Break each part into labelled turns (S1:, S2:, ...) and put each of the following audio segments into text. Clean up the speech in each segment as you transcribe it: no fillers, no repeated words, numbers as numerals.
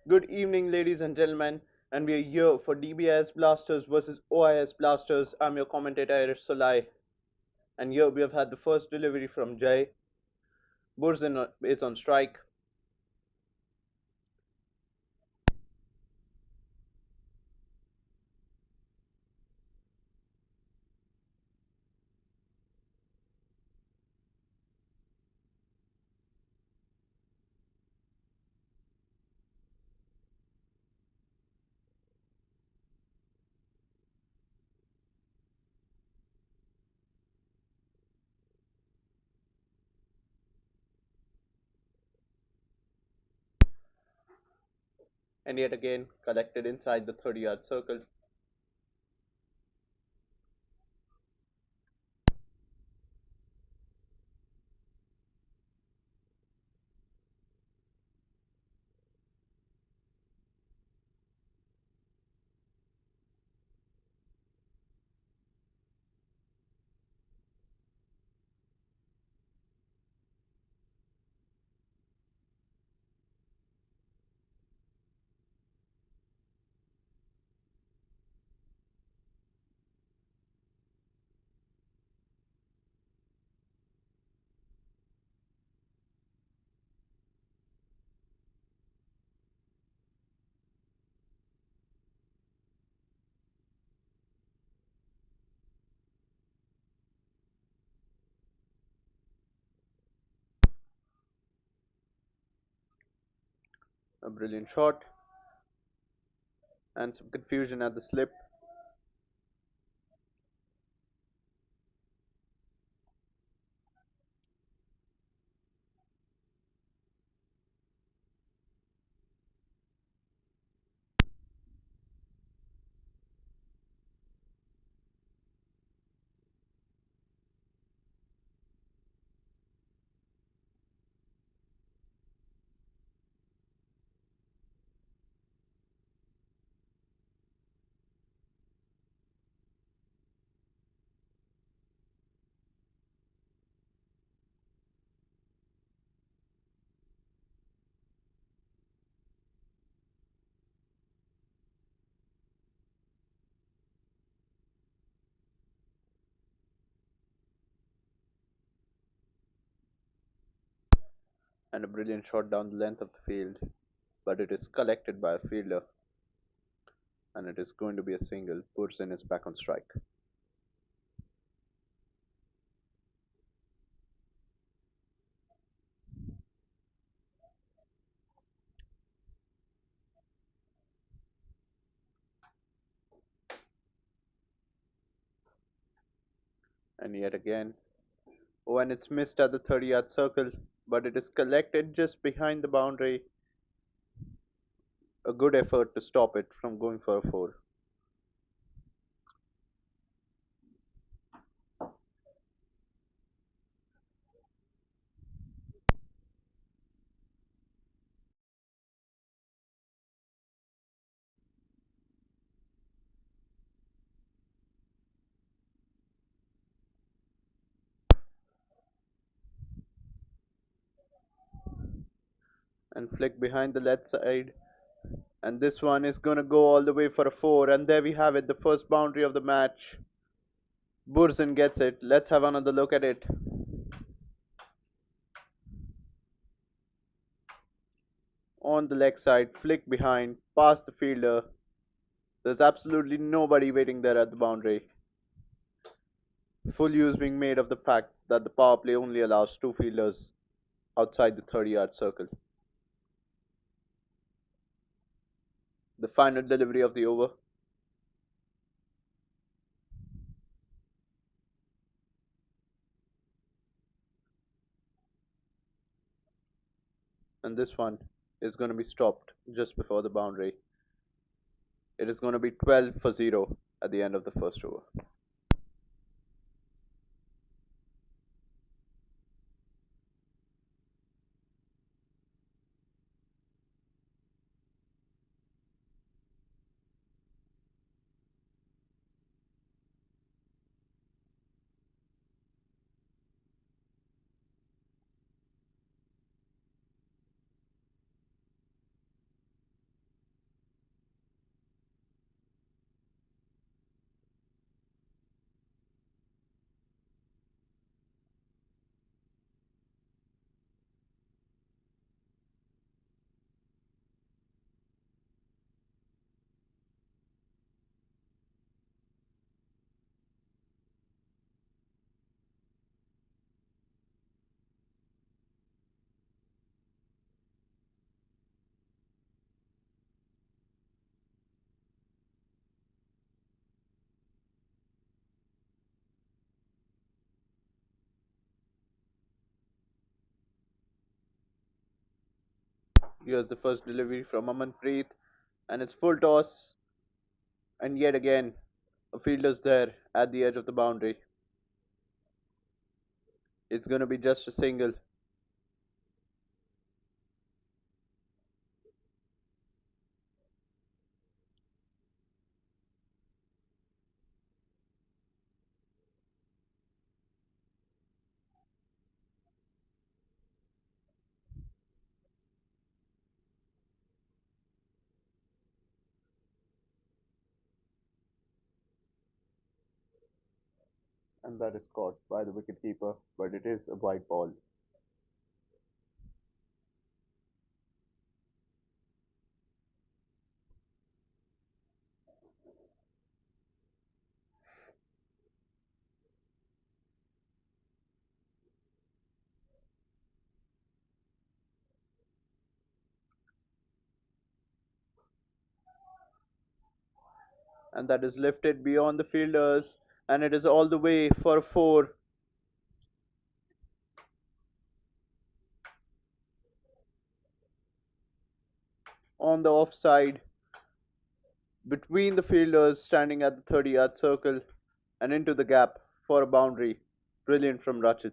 S1: Good evening, ladies and gentlemen, and we are here for Dbis Blasters versus OIS Blasters. I'm your commentator, Irish Solai, and here we have had the first delivery from Jay. Burzin is on strike, and yet again collected inside the 30-yard circle. A brilliant shot, and some confusion at the slip. And a brilliant shot down the length of the field, but it is collected by a fielder, and it is going to be a single. Burzin is back on strike. And yet again, oh, and it's missed at the 30-yard circle, but it is collected just behind the boundary. A good effort to stop it from going for a four. And flick behind the left side. And this one is gonna go all the way for a four. And there we have it, the first boundary of the match. Burzin gets it. Let's have another look at it. On the leg side, flick behind, past the fielder. There's absolutely nobody waiting there at the boundary. Full use being made of the fact that the power play only allows two fielders outside the 30-yard circle. The final delivery of the over. And this one is going to be stopped just before the boundary. It is going to be 12 for 0 at the end of the first over. Here's the first delivery from Amanpreet, and it's full toss, and yet again, a fielder's there at the edge of the boundary. It's gonna be just a single, and that is caught by the wicketkeeper, but it is a wide ball. And that is lifted beyond the fielders, and it is all the way for a four on the offside between the fielders standing at the 30-yard circle and into the gap for a boundary. Brilliant from Rachit.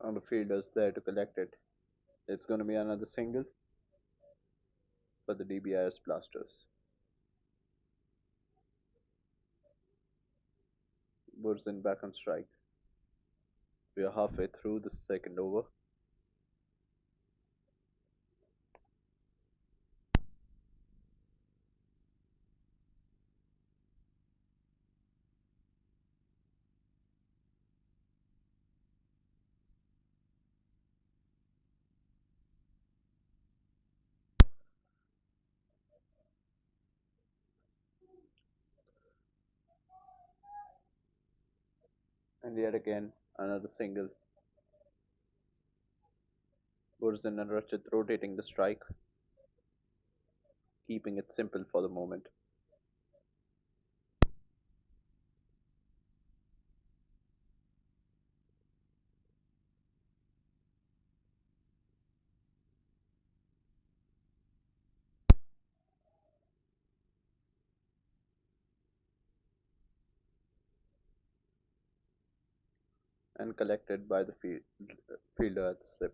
S1: And the fielders there to collect it. It's going to be another single for the Dbis Blasters. Burzin back on strike. We are halfway through the second over. And yet again, another single. Burzin and Rachit rotating the strike, keeping it simple for the moment. And collected by the fielder at the slip.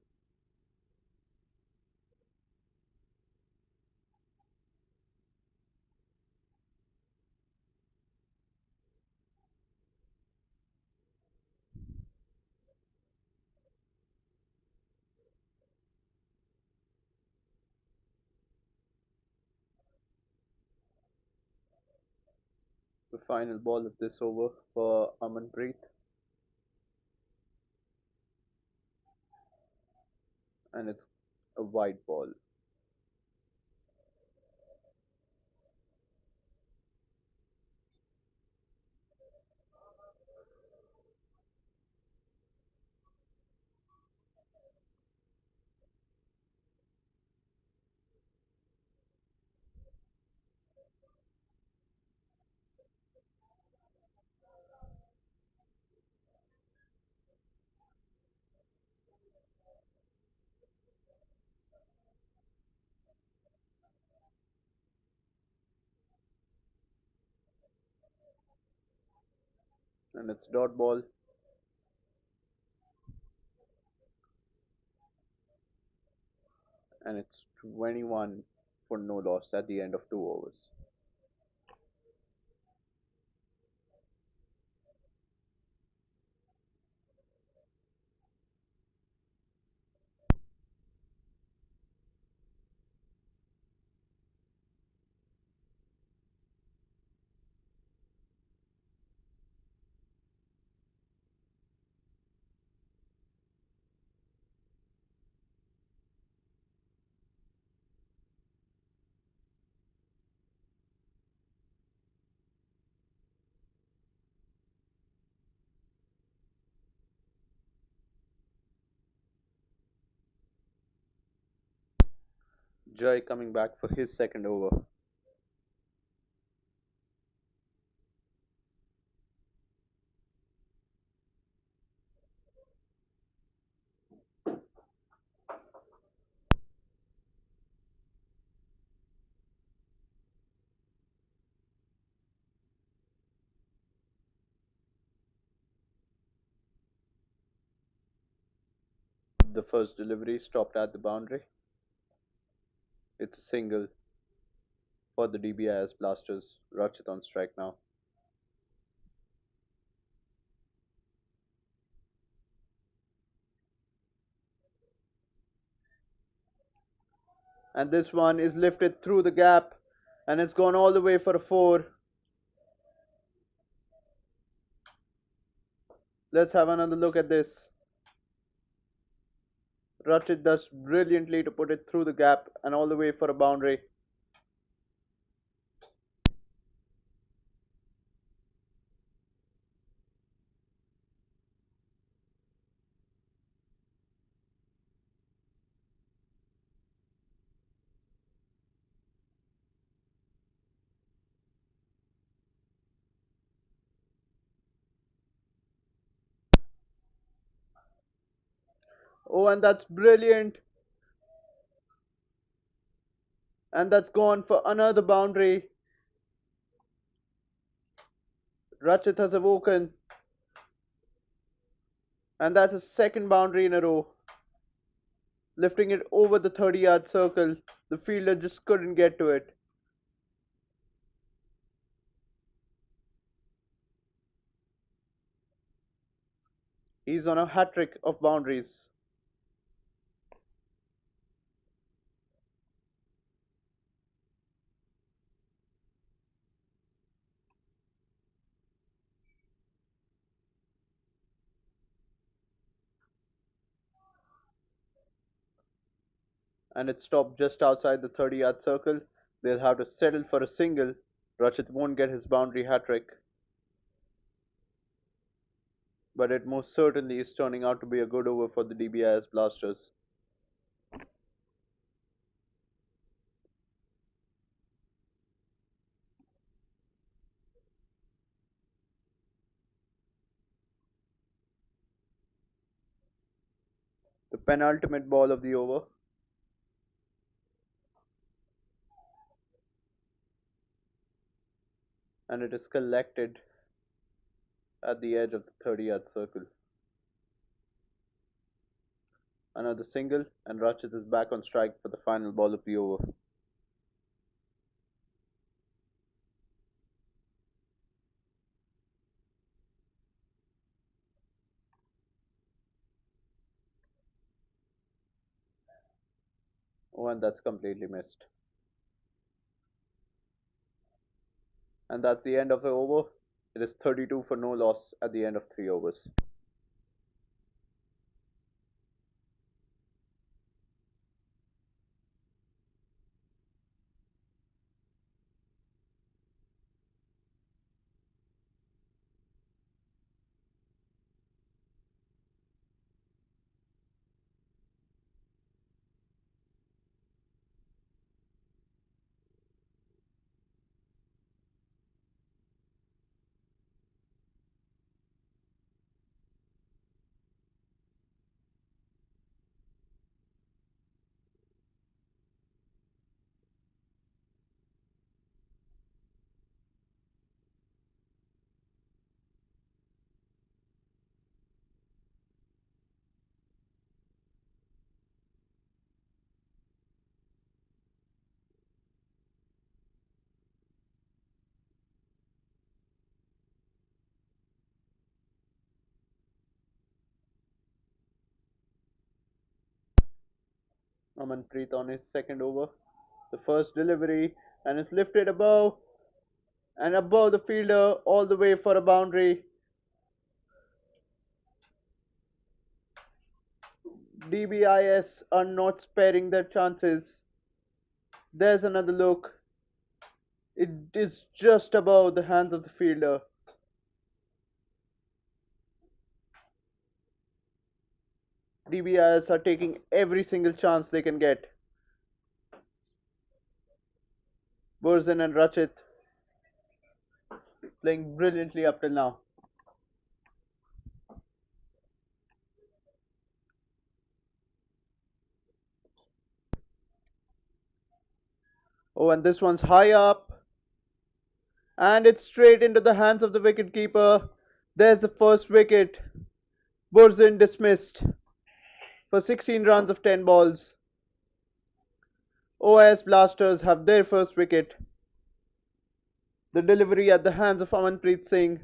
S1: The final ball of this over for Amanpreet, and it's a wide ball. and it's dot ball, and it's 21 for no loss at the end of 2 overs. Jai coming back for his second over. The first delivery stopped at the boundary. It's a single for the Dbis Blasters. Rachit on strike now. And this one is lifted through the gap, and it's gone all the way for a four. Let's have another look at this. Rachit does brilliantly to put it through the gap and all the way for a boundary. Oh, and that's brilliant. And that's gone for another boundary. Rachit has awoken. And that's a second boundary in a row. Lifting it over the 30-yard circle. The fielder just couldn't get to it. He's on a hat trick of boundaries. And it stopped just outside the 30-yard circle. They'll have to settle for a single. Rachit won't get his boundary hat trick. But it most certainly is turning out to be a good over for the Dbis Blasters. The penultimate ball of the over. And it is collected at the edge of the 30-yard circle. Another single, and Rachit is back on strike for the final ball of the over. Oh, and that's completely missed. And that's the end of the over. It is 32 for no loss at the end of 3 overs. Amanpreet on his second over. The first delivery, and it's lifted above and above the fielder all the way for a boundary. Dbis are not sparing their chances. There's another look. It is just above the hands of the fielder. Dbis are taking every single chance they can get. Burzin and Rachit playing brilliantly up till now. Oh, and this one's high up, and it's straight into the hands of the wicketkeeper. There's the first wicket. Burzin dismissed for 16 runs of 10 balls. OIS Blasters have their first wicket. The delivery at the hands of Amanpreet Singh.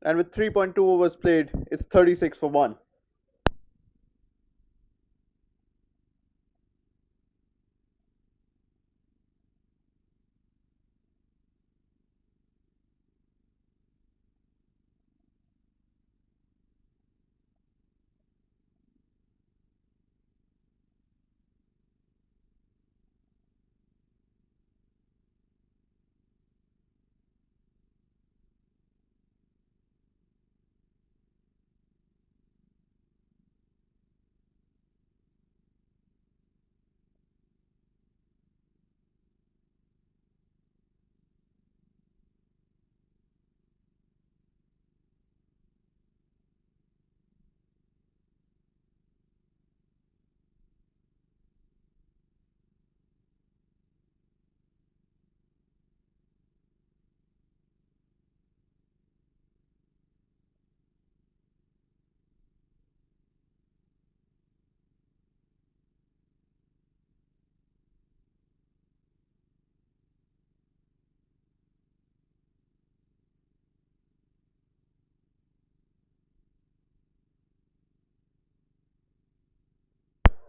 S1: And with 3.2 overs played, it's 36 for 1.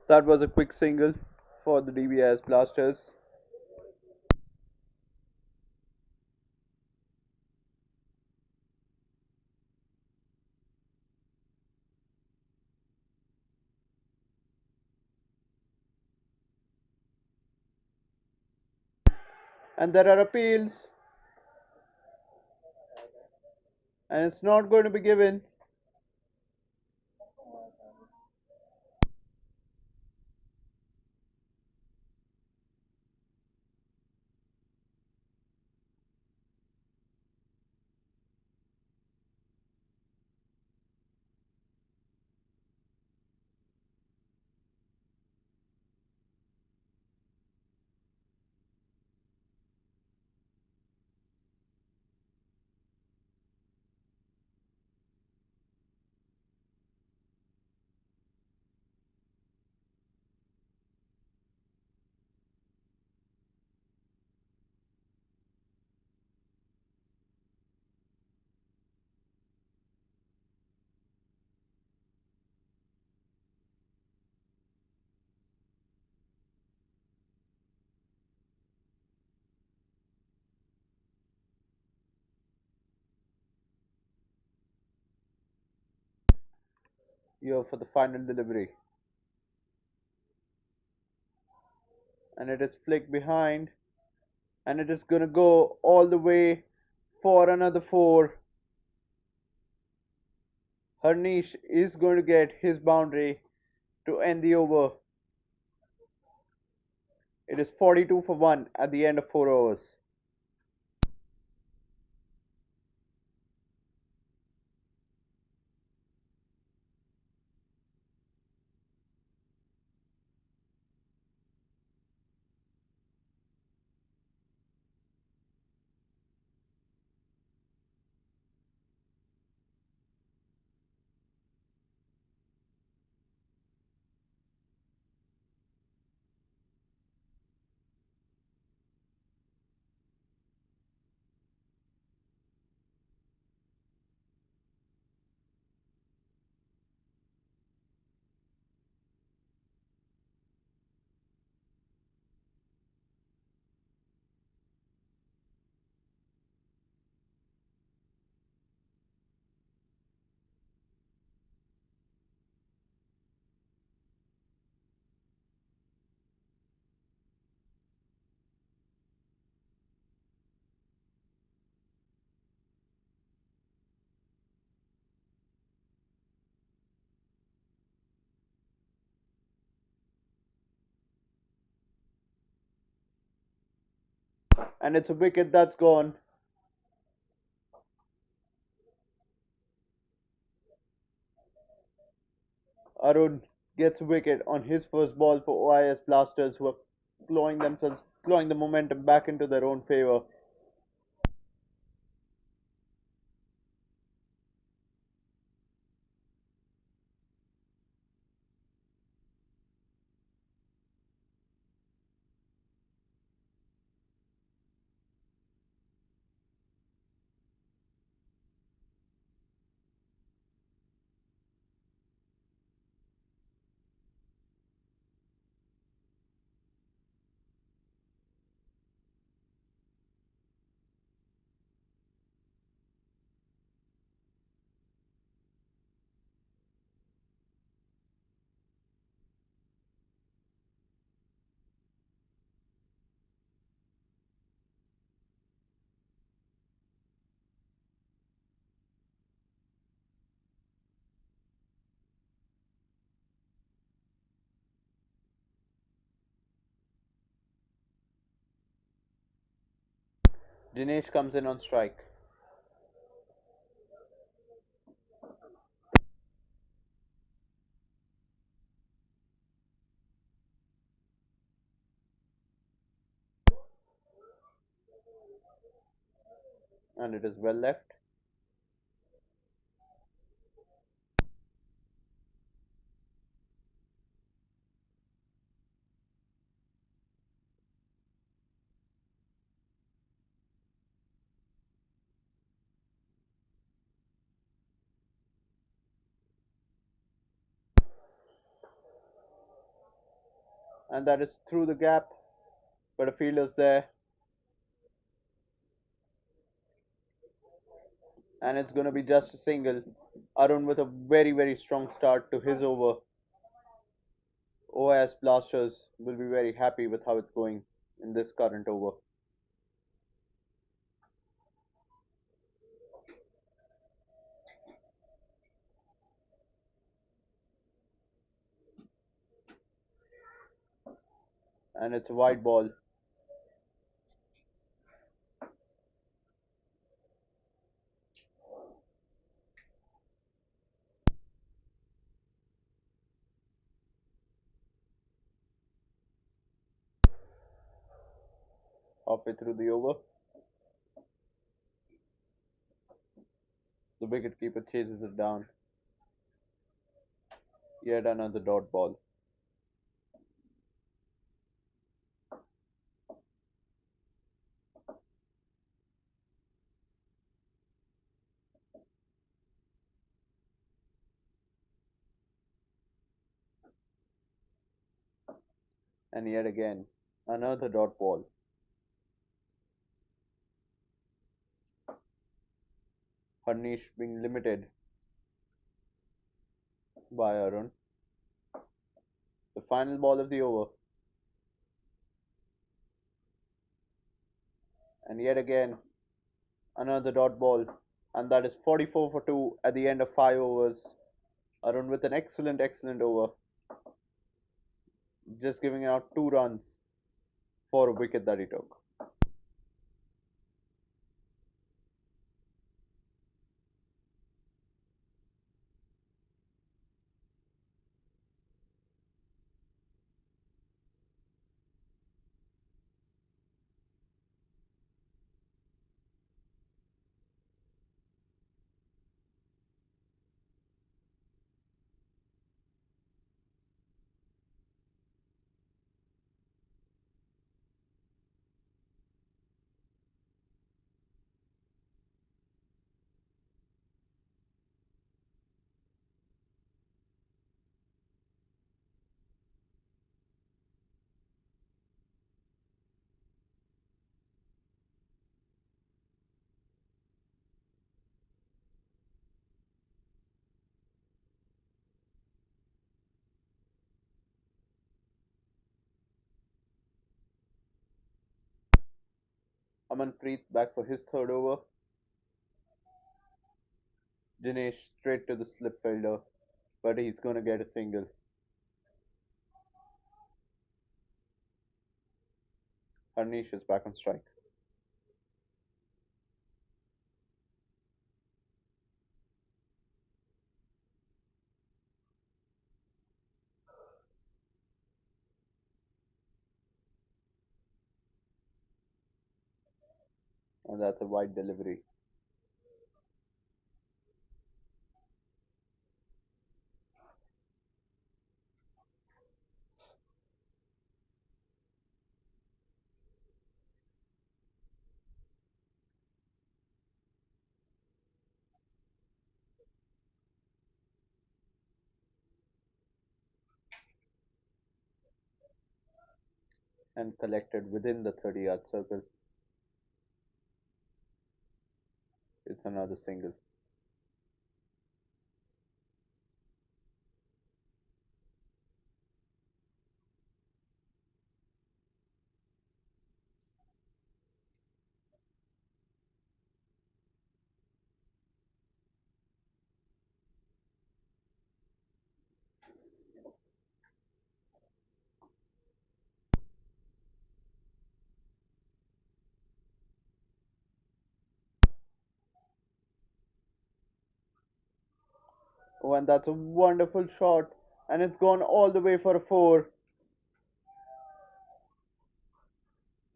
S1: That was a quick single for the Dbis Blasters. And there are appeals, and it's not going to be given. Here for the final delivery. And it is flicked behind, and it is going to go all the way for another 4. Harnish is going to get his boundary to end the over. It is 42 for 1 at the end of 4 overs. And it's a wicket that's gone. Arun gets a wicket on his first ball for OIS Blasters, who are clawing the momentum back into their own favor. Dinesh comes in on strike. And it is well left. And that is through the gap, but a fielder's there. And it's going to be just a single. Arun with a very, very strong start to his over. OIS Blasters will be very happy with how it's going in this current over. And it's a wide ball. Halfway through the over, the wicketkeeper chases it down. Yet another dot ball. And yet again, another dot ball. Harnish being limited by Arun. The final ball of the over. And yet again, another dot ball. And that is 44 for 2 at the end of 5 overs. Arun with an excellent, excellent over. Just giving out 2 runs for a wicket that he took. Amanpreet back for his third over. Dinesh straight to the slip fielder, but he's going to get a single. Harnish is back on strike. and that's a wide delivery. And collected within the 30-yard circle. It's another single. Oh, and that's a wonderful shot, and it's gone all the way for a four.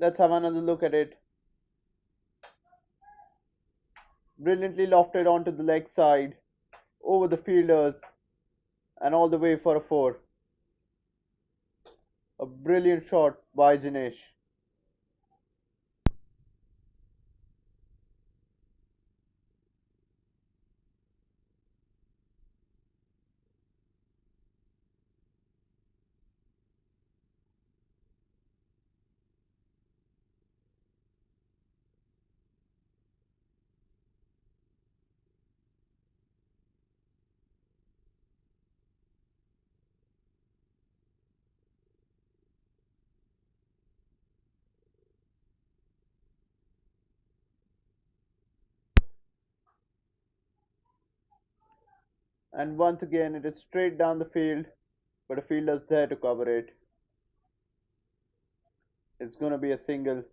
S1: Let's have another look at it. Brilliantly lofted onto the leg side, over the fielders, and all the way for a four. A brilliant shot by Jinesh. And once again, it is straight down the field, but a fielder's there to cover it. It's going to be a single.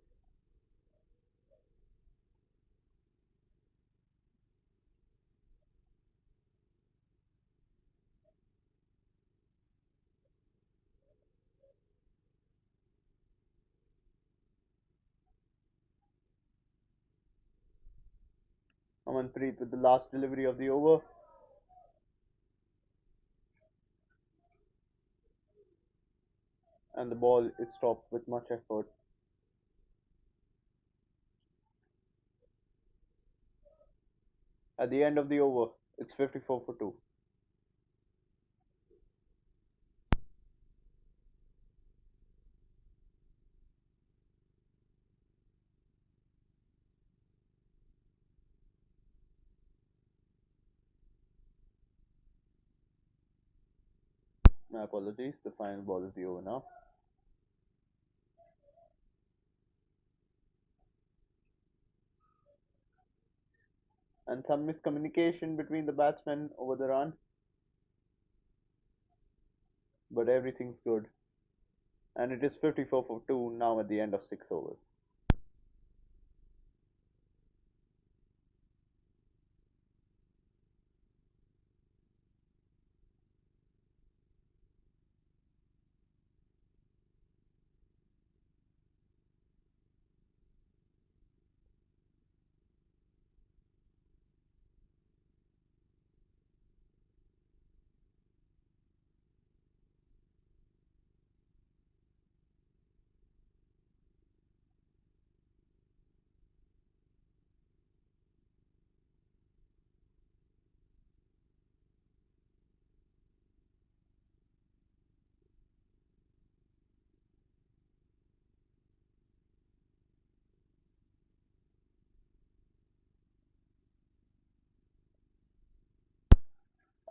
S1: Amanpreet with the last delivery of the over, and the ball is stopped with much effort. At the end of the over, it's 54 for 2. My apologies, the final ball is the over now. And some miscommunication between the batsmen over the run, but everything's good. And it is 54 for 2 now at the end of 6 overs.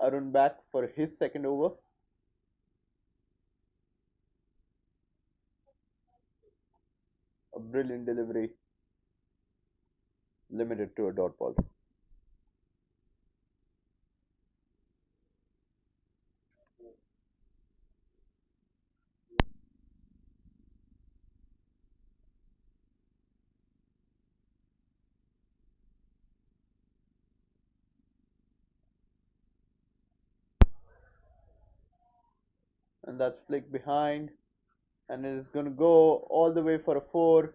S1: Arun back for his second over. A brilliant delivery, limited to a dot ball. And that's flicked behind, and it is going to go all the way for a four.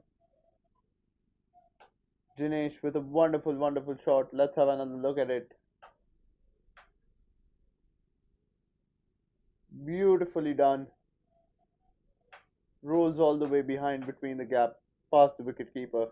S1: Dinesh with a wonderful, wonderful shot. Let's have another look at it. Beautifully done. Rolls all the way behind between the gap, past the wicketkeeper,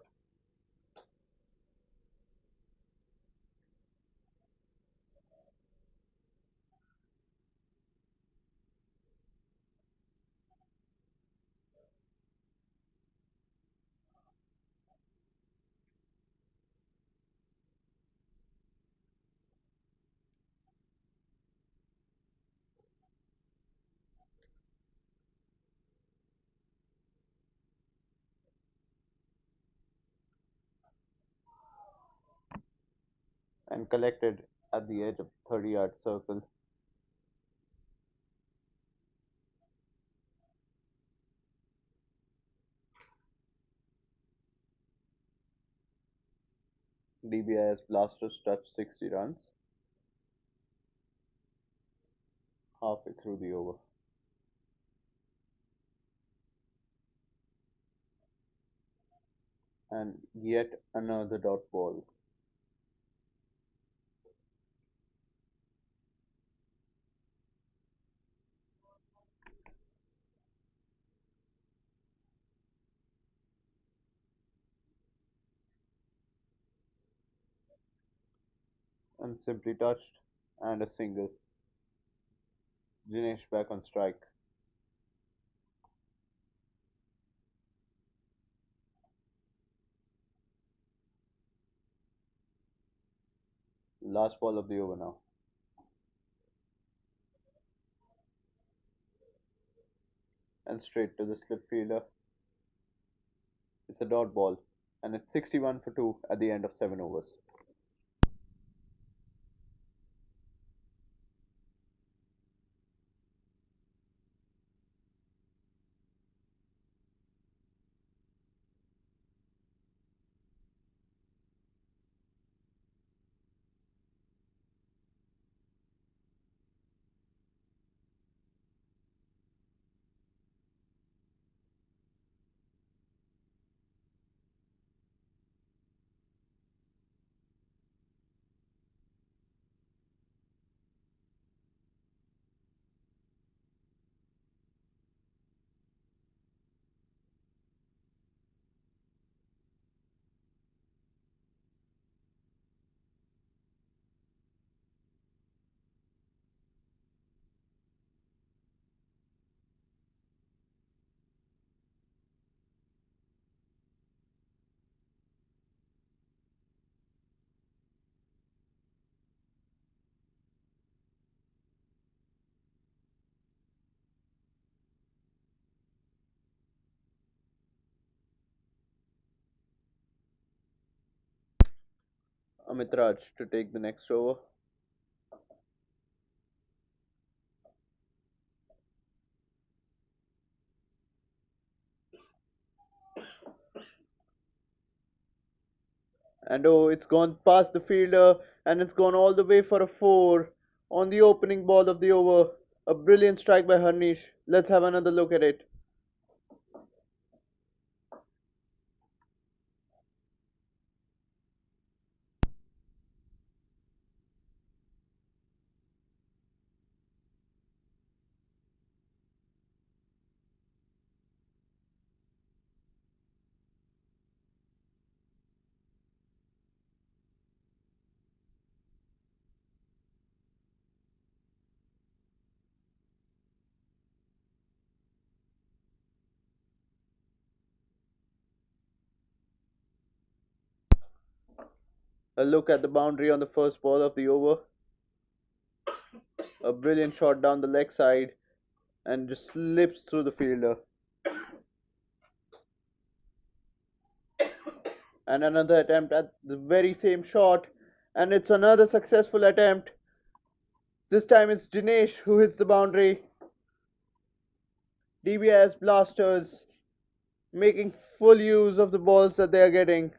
S1: and collected at the edge of the 30-yard circle. Dbis Blasters touched 60 runs halfway through the over. And yet another dot ball. And simply touched, and a single. Dinesh back on strike. Last ball of the over now. And straight to the slip fielder. It's a dot ball. And it's 61 for 2 at the end of 7 overs. Amit Raj to take the next over. And oh, it's gone past the fielder and it's gone all the way for a 4 on the opening ball of the over. A brilliant strike by Harnish. Let's have another look at it. A look at the boundary on the first ball of the over. A brilliant shot down the leg side and just slips through the fielder. And another attempt at the very same shot. And it's another successful attempt. This time it's Dinesh who hits the boundary. DBS Blasters making full use of the balls that they are getting.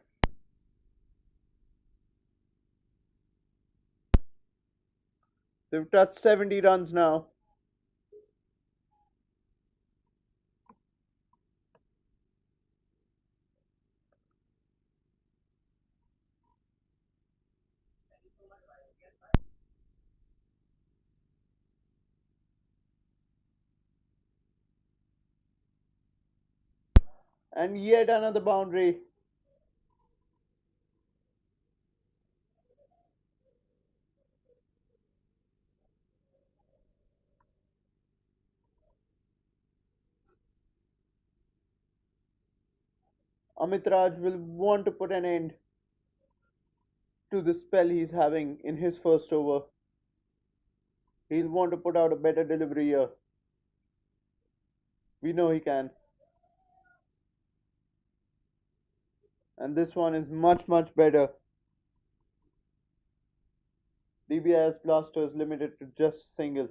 S1: They've touched 70 runs now. And yet another boundary. Amit Raj will want to put an end to the spell he's having in his first over. He'll want to put out a better delivery here. We know he can. And this one is much, much better. Dbis Blasters limited to just single.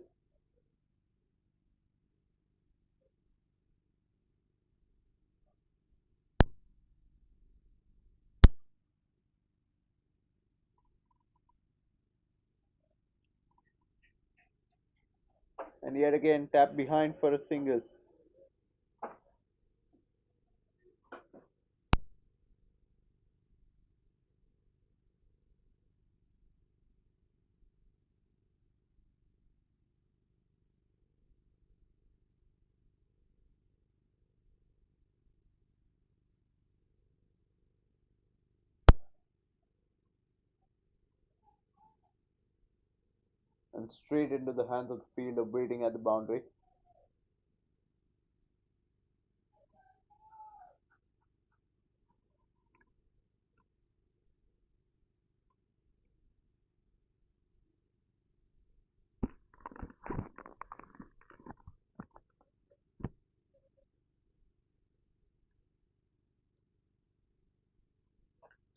S1: And yet again, tap behind for a single. And straight into the hands of the fielder waiting at the boundary.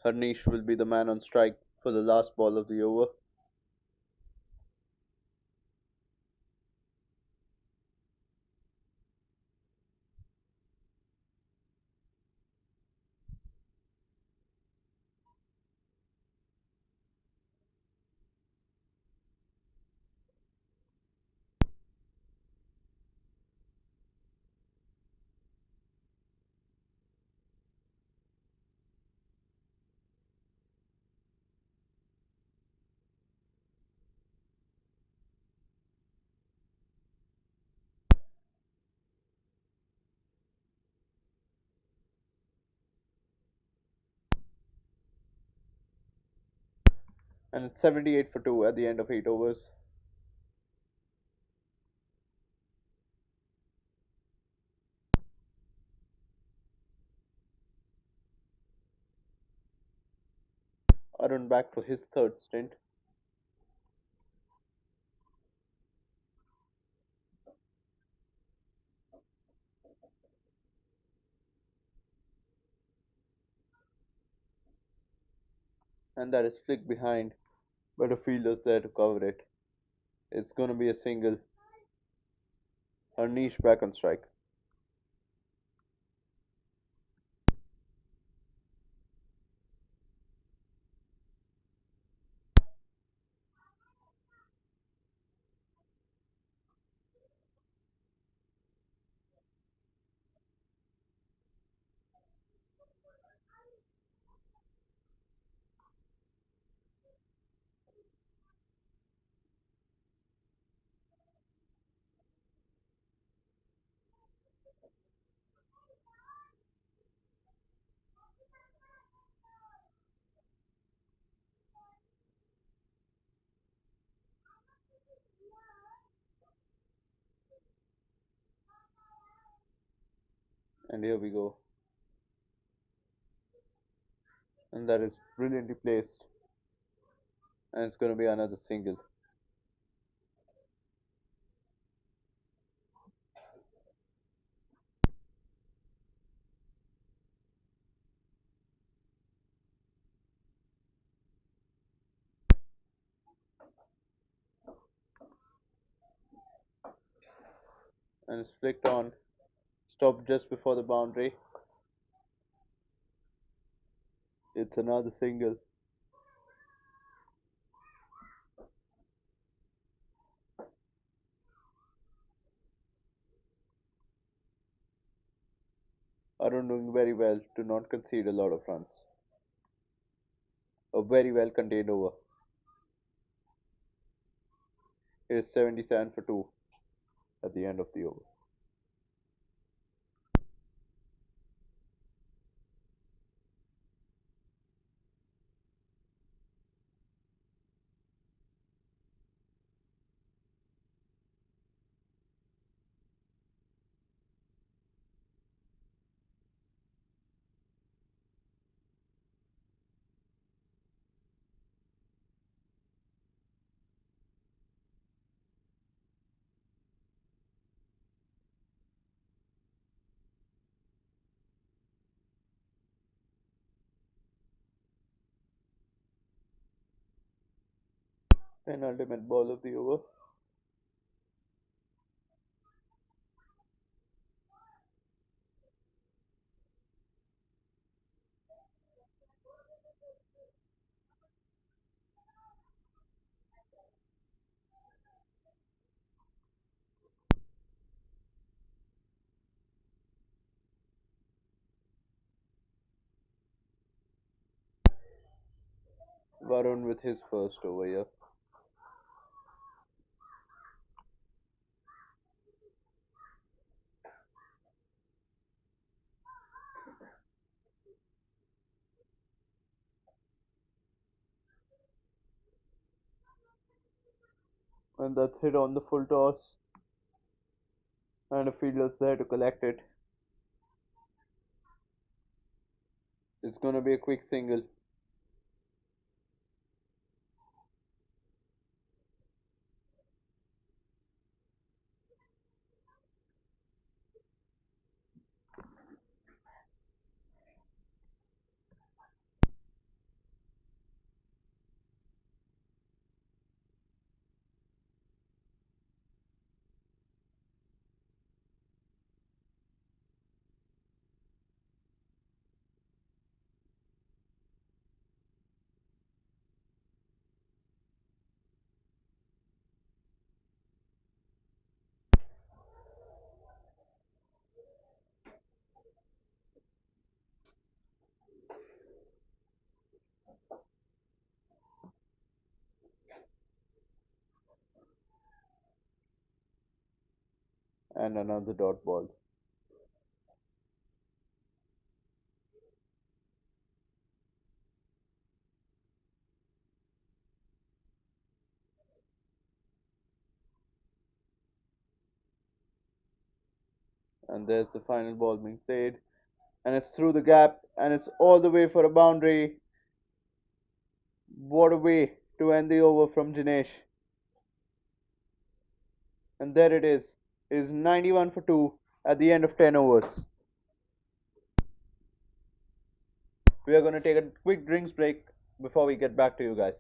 S1: Harnish will be the man on strike for the last ball of the over. And it's 78 for 2 at the end of 8 overs. Arun back for his third stint. And that is flicked behind, but a fielder's there to cover it. It's going to be a single. Harnish back on strike. And here we go. And that is brilliantly placed. And it's going to be another single. And it's flicked on. Stopped just before the boundary. It's another single. Arun doing very well to not concede a lot of runs. A very well contained over. It is 77 for 2 at the end of the over. Penultimate ball of the over. Varun with his first over here. And that's hit on the full toss. And a fielder's there to collect it. It's gonna be a quick single. And another dot ball. And there's the final ball being played. And it's through the gap. And it's all the way for a boundary. What a way to end the over from Dinesh. And there it is. It is 91 for 2 at the end of 10 overs. We are going to take a quick drinks break before we get back to you guys.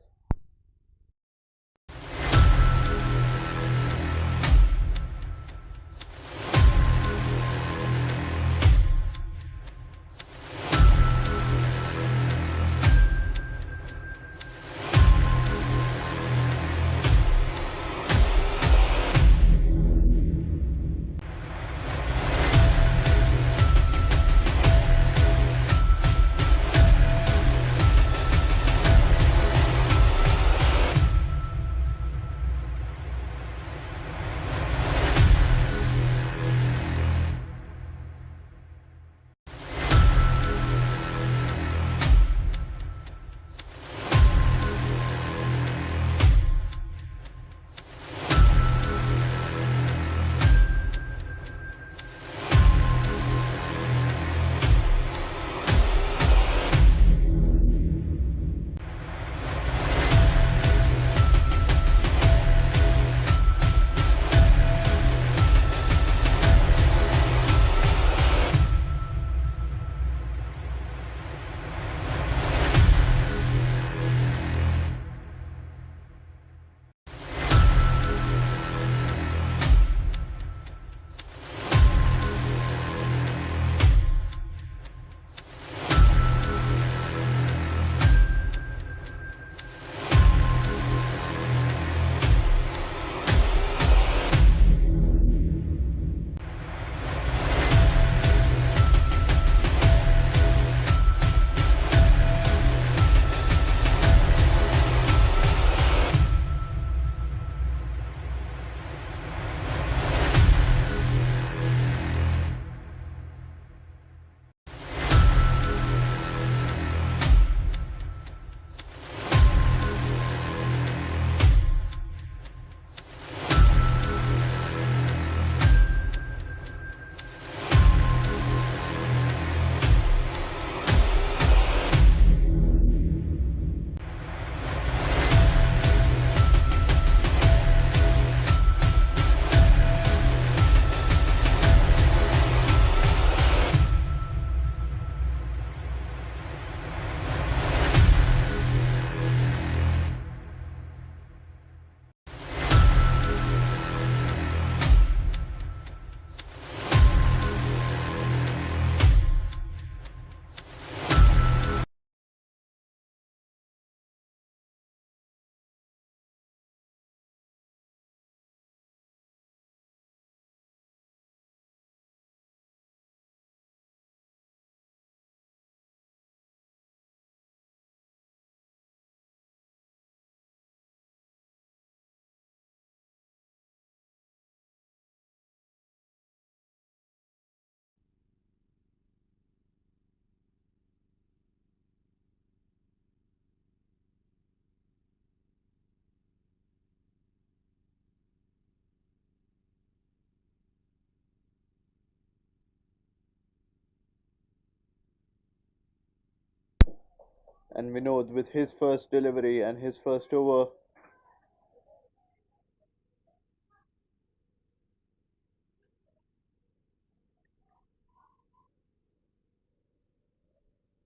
S1: And Vinod with his first delivery and his first over.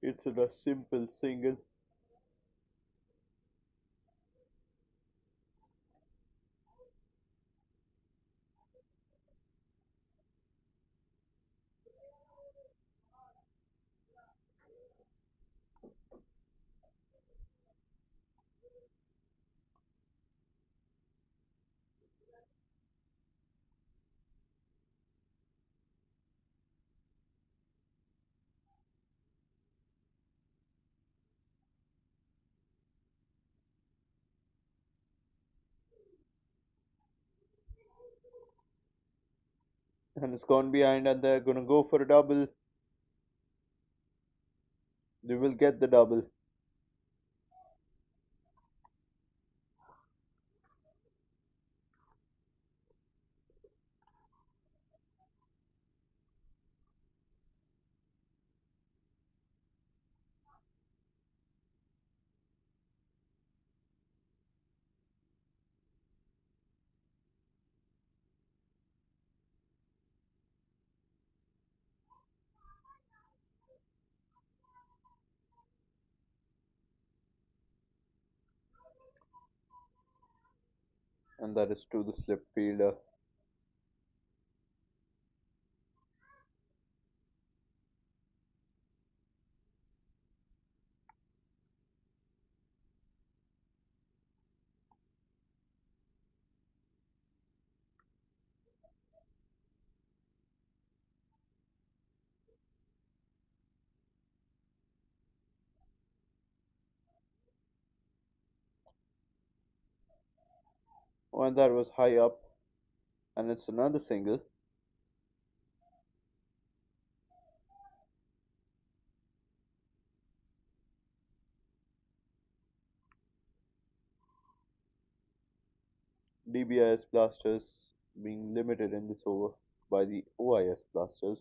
S1: It's a simple single. And it's gone behind and they're gonna go for a double. They will get the double. And that is to the slip fielder. Oh, and that was high up. And it's another single. Dbis Blasters being limited in this over by the OIS Blasters.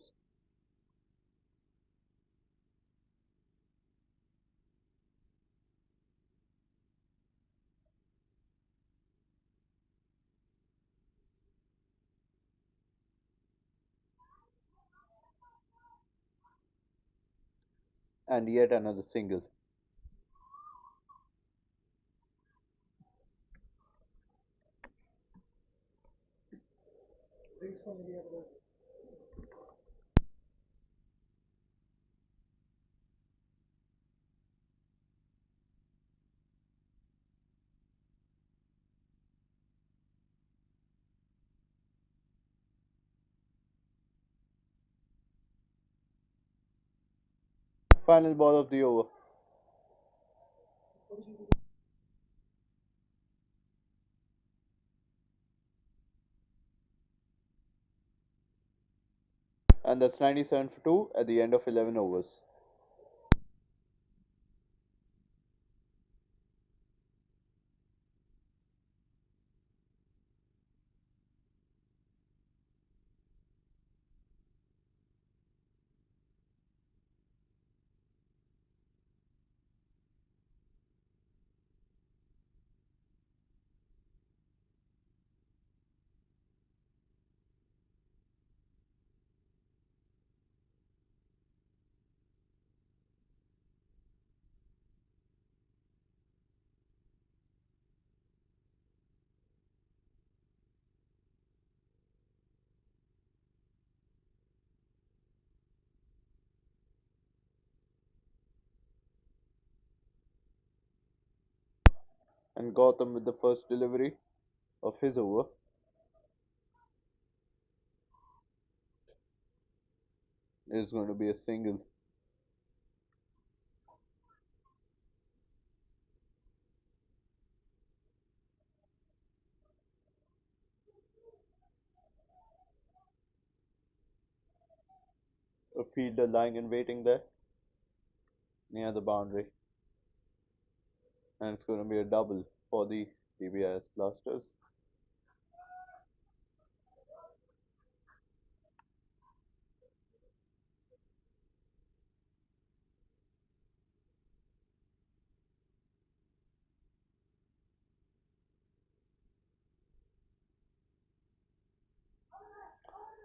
S1: And yet another single. Final ball of the over. And that's 97 for 2 at the end of 11 overs. And Gotham with the first delivery of his over is going to be a single. A fielder lying and waiting there near the boundary. And it's going to be a double for the DBIS Blasters.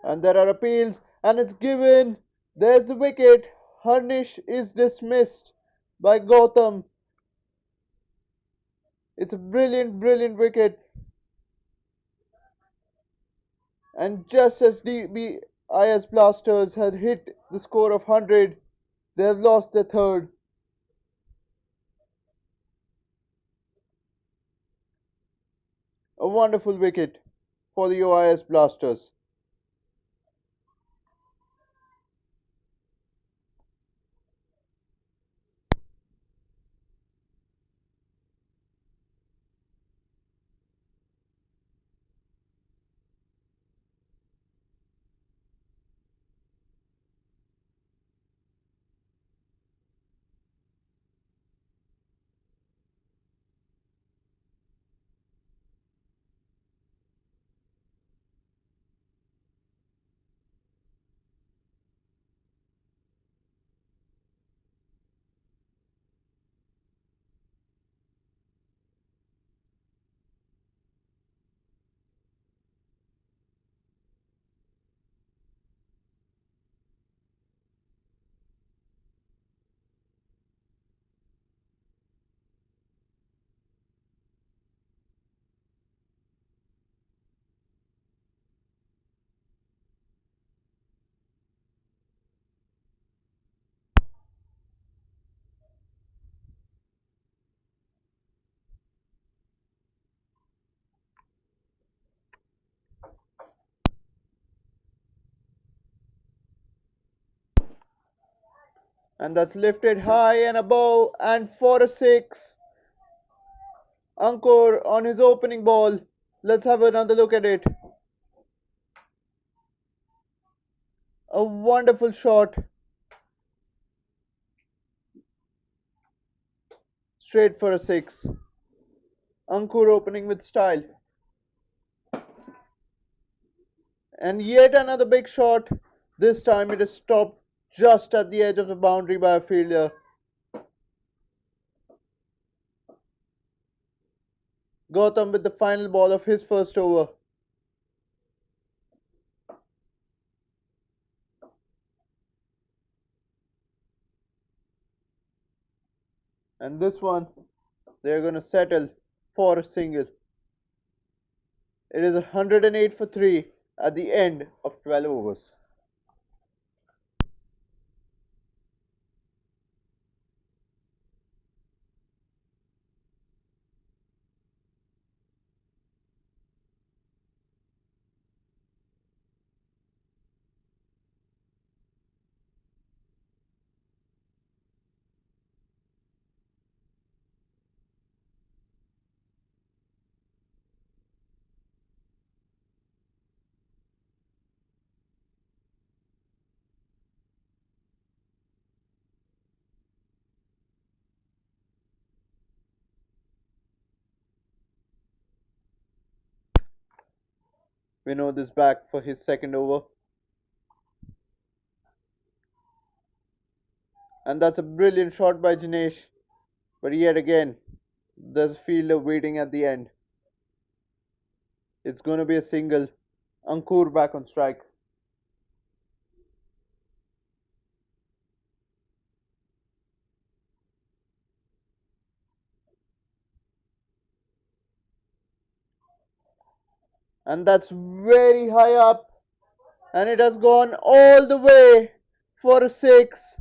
S1: And there are appeals, and it's given. There's the wicket. Harnish is dismissed by Gautam. It's a brilliant, brilliant wicket. And just as Dbis Blasters had hit the score of 100, they have lost their third. A wonderful wicket for the OIS Blasters. And that's lifted high and above, and for a six. Ankur on his opening ball. Let's have another look at it. A wonderful shot, straight for a six. Ankur opening with style. And yet another big shot. This time it is stopped just at the edge of the boundary by a fielder. Gautam with the final ball of his first over. And this one, they're going to settle for a single. It is 108 for 3 at the end of 12 overs. Vinod is back for his second over. And that's a brilliant shot by Jinesh. But yet again, there's a fielder waiting at the end. It's going to be a single. Ankur back on strike. And that's very high up. And it has gone all the way for a six.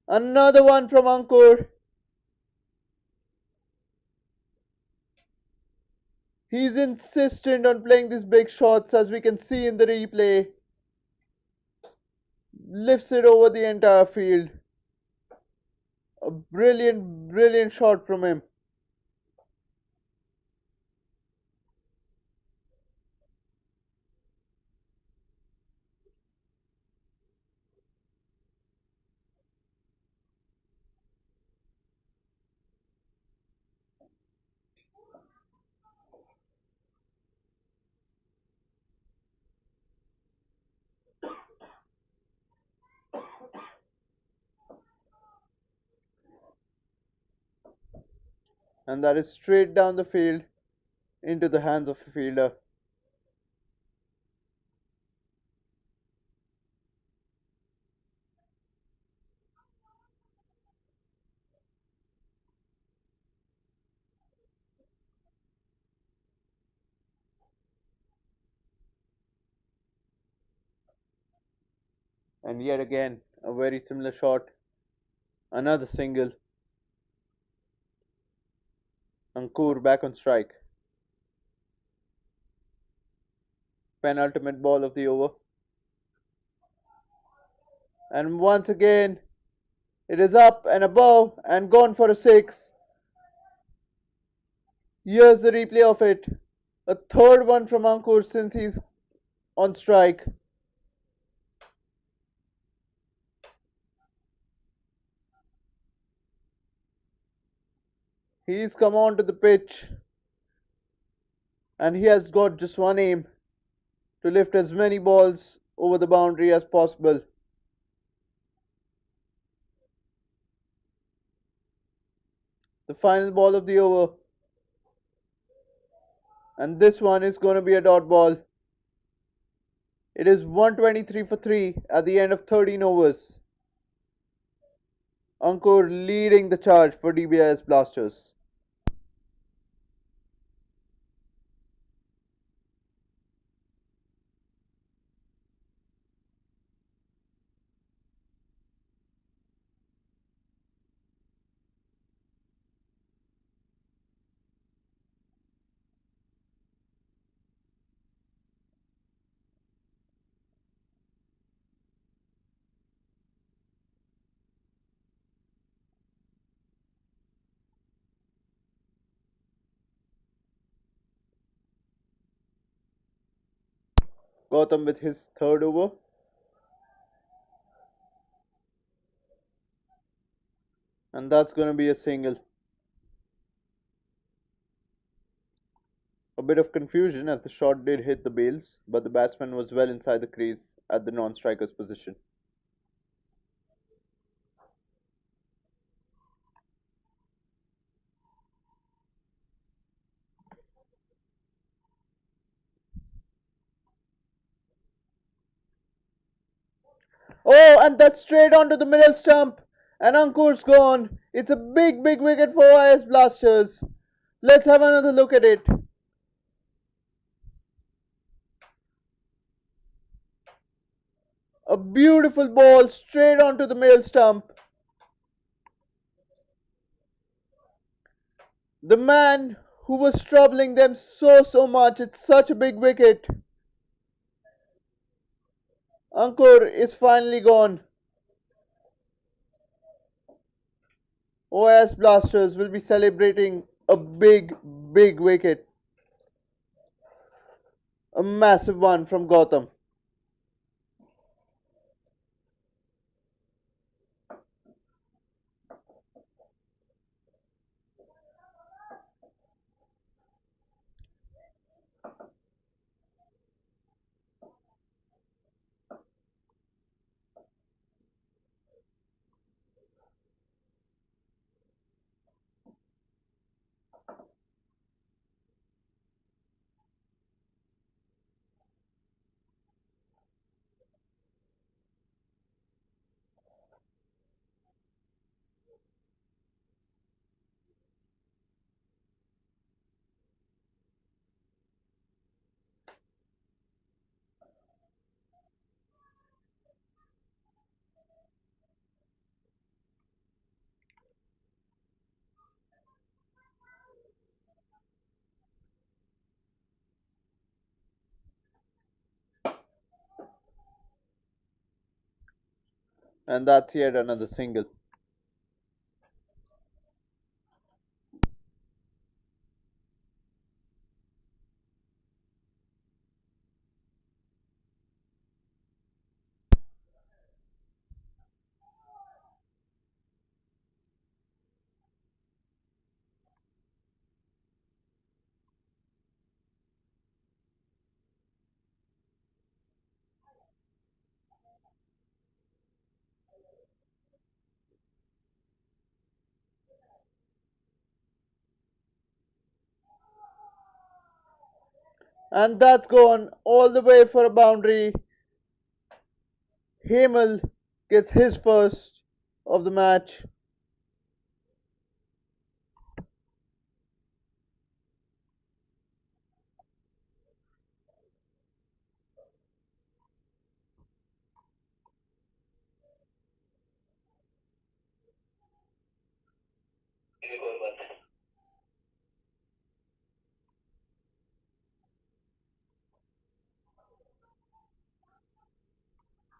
S1: Another one from Ankur. He's insistent on playing these big shots, as we can see in the replay. Lifts it over the entire field. A brilliant, brilliant shot from him. And that is straight down the field into the hands of a fielder. And yet again, a very similar shot. Another single. Ankur back on strike. Penultimate ball of the over. And once again, it is up and above and gone for a six. Here's the replay of it. A third one from Ankur since he's on strike. He's come onto the pitch and he has got just one aim to lift as many balls over the boundary as possible. The final ball of the over. And this one is going to be a dot ball. It is 123 for 3 at the end of 13 overs. Ankur leading the charge for Dbis Blasters. Gautam with his third over. And that's going to be a single. A bit of confusion as the shot did hit the bails, but the batsman was well inside the crease at the non-striker's position. Oh, and that's straight onto the middle stump. And Ankur's gone. It's a big, big wicket for IS Blasters. Let's have another look at it. A beautiful ball straight onto the middle stump. The man who was troubling them so much. It's such a big wicket. Ankur is finally gone. OIS Blasters will be celebrating a big, big wicket. A massive one from Gautam. And that's yet another single. And that's gone all the way for a boundary. Hemal gets his first of the match.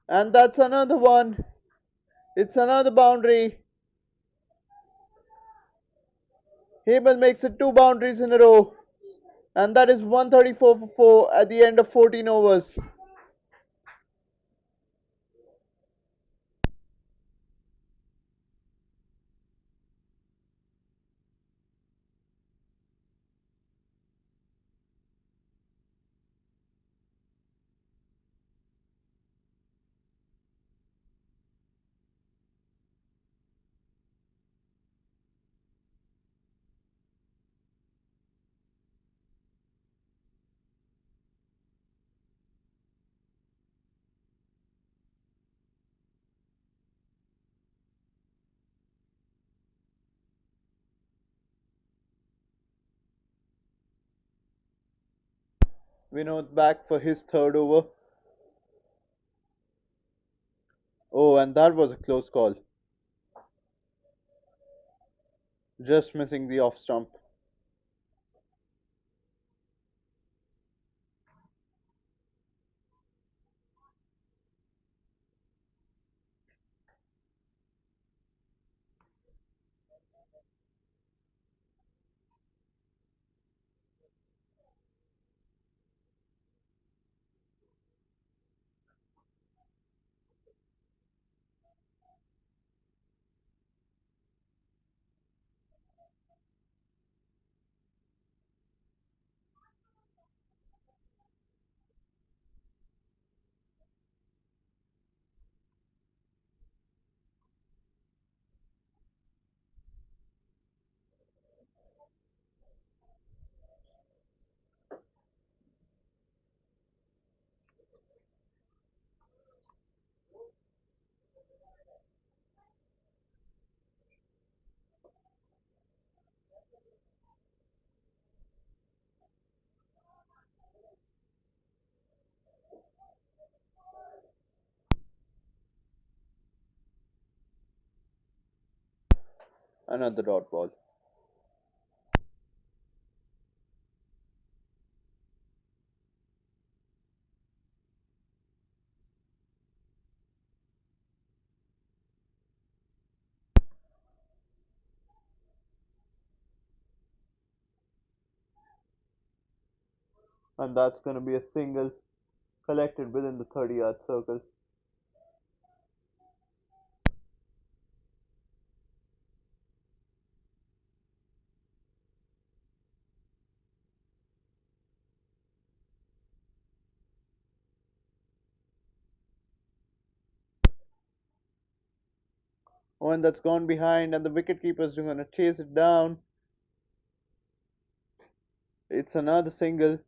S1: And that's another one. It's another boundary. Hebel makes it two boundaries in a row. And that is 134 for 4 at the end of 14 overs. Vinod back for his third over. Oh, and that was a close call. Just missing the off stump. Another dot ball. And that's going to be a single collected within the 30-yard circle. One that's gone behind, and the wicketkeepers are going to chase it down. It's another single.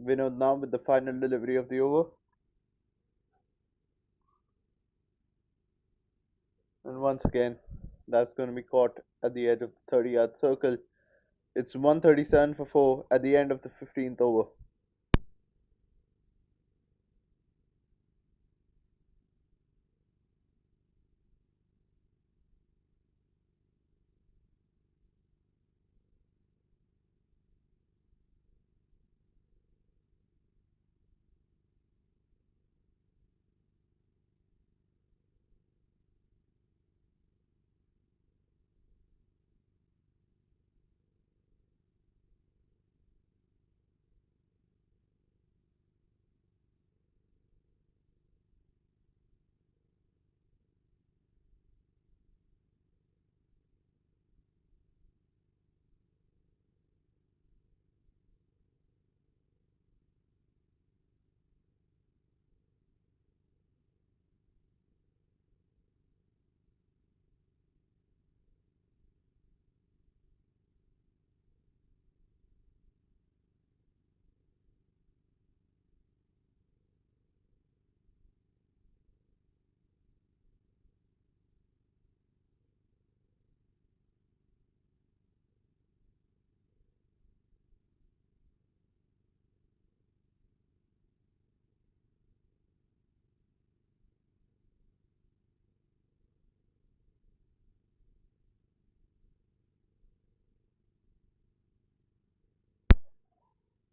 S1: Vinod now with the final delivery of the over. And once again, that's going to be caught at the edge of the 30-yard circle. It's 137 for 4 at the end of the 15th over.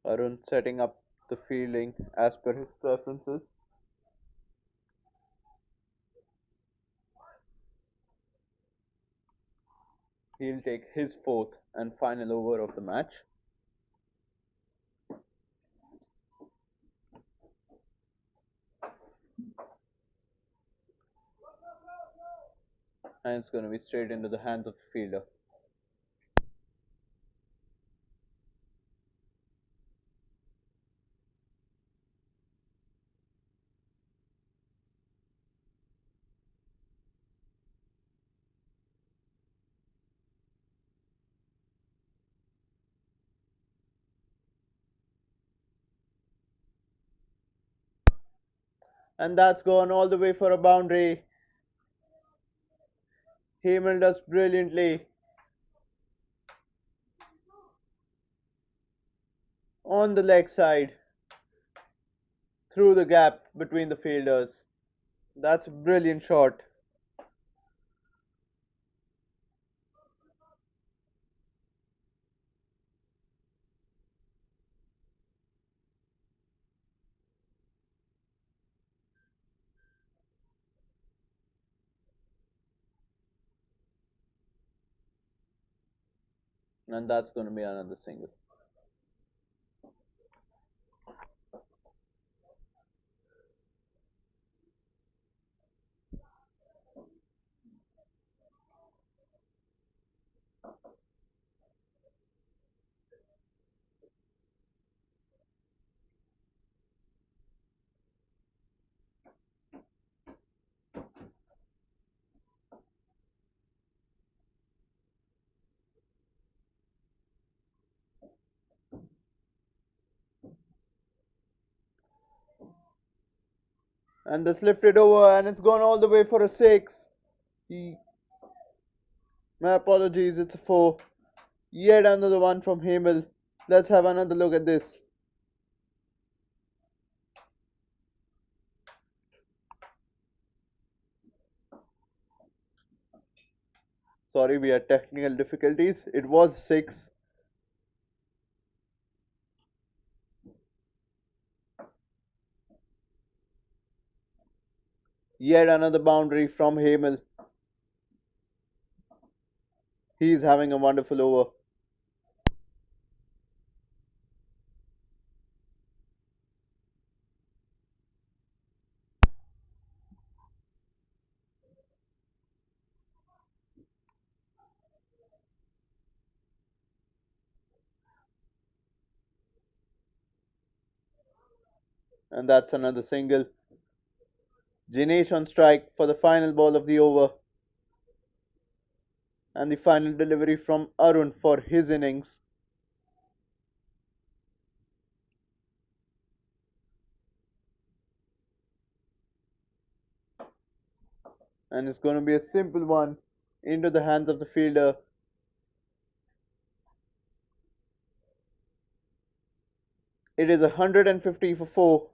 S1: Arun setting up the fielding as per his preferences. He'll take his fourth and final over of the match. And it's going to be straight into the hands of the fielder. And that's gone all the way for a boundary. Hemel does brilliantly on the leg side through the gap between the fielders. That's a brilliant shot. And that's going to be another single. And this lifted over and it's gone all the way for a six. My apologies, it's a four. Yet another one from Hemel. Let's have another look at this. Sorry, we had technical difficulties. It was six. Yet another boundary from Hemel. He's having a wonderful over. And that's another single. Jinesh on strike for the final ball of the over. And the final delivery from Arun for his innings. And it's going to be a simple one into the hands of the fielder. It is 150 for 4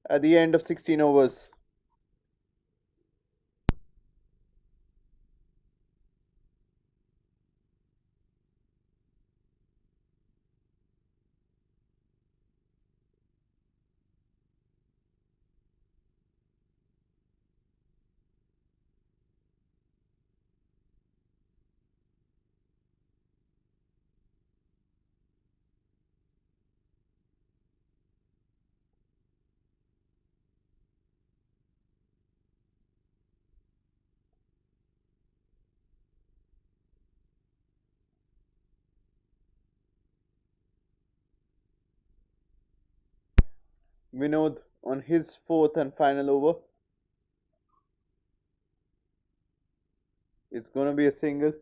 S1: at the end of 16 overs. Vinod on his fourth and final over. It's going to be a single.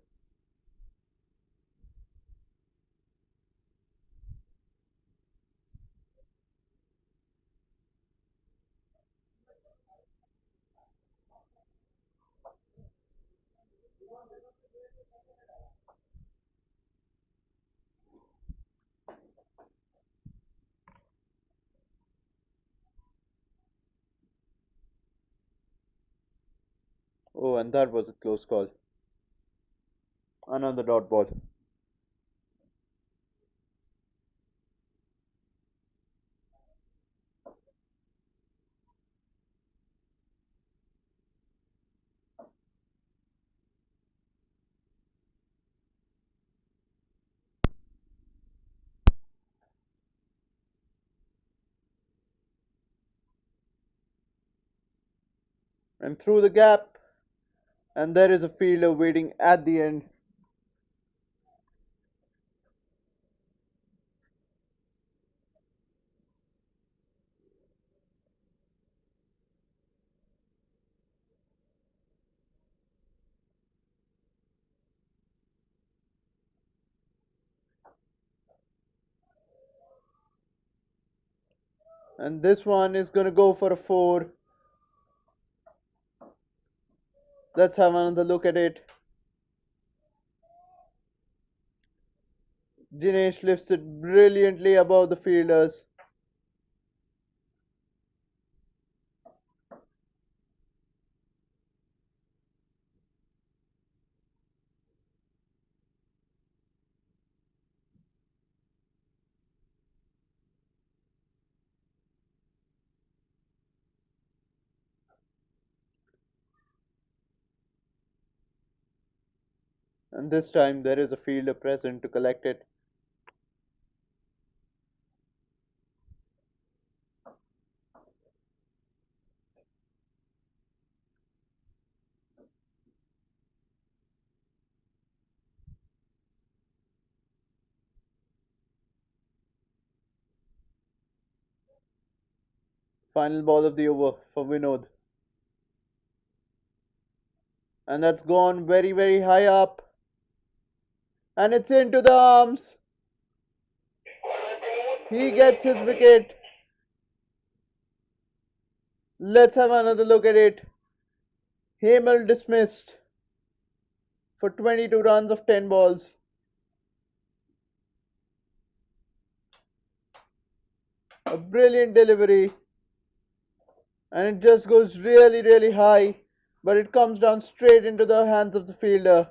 S1: Oh, and that was a close call. Another dot ball. and through the gap, and there is a fielder waiting at the end. And this one is gonna go for a four. Let's have another look at it. Dinesh lifts it brilliantly above the fielders. And this time there is a fielder present to collect it. Final ball of the over for Vinod. And that's gone very, very high up. And it's into the arms. He gets his wicket. Let's have another look at it. Hemel dismissed for 22 runs of 10 balls. A brilliant delivery. And it just goes really, really high. But it comes down straight into the hands of the fielder.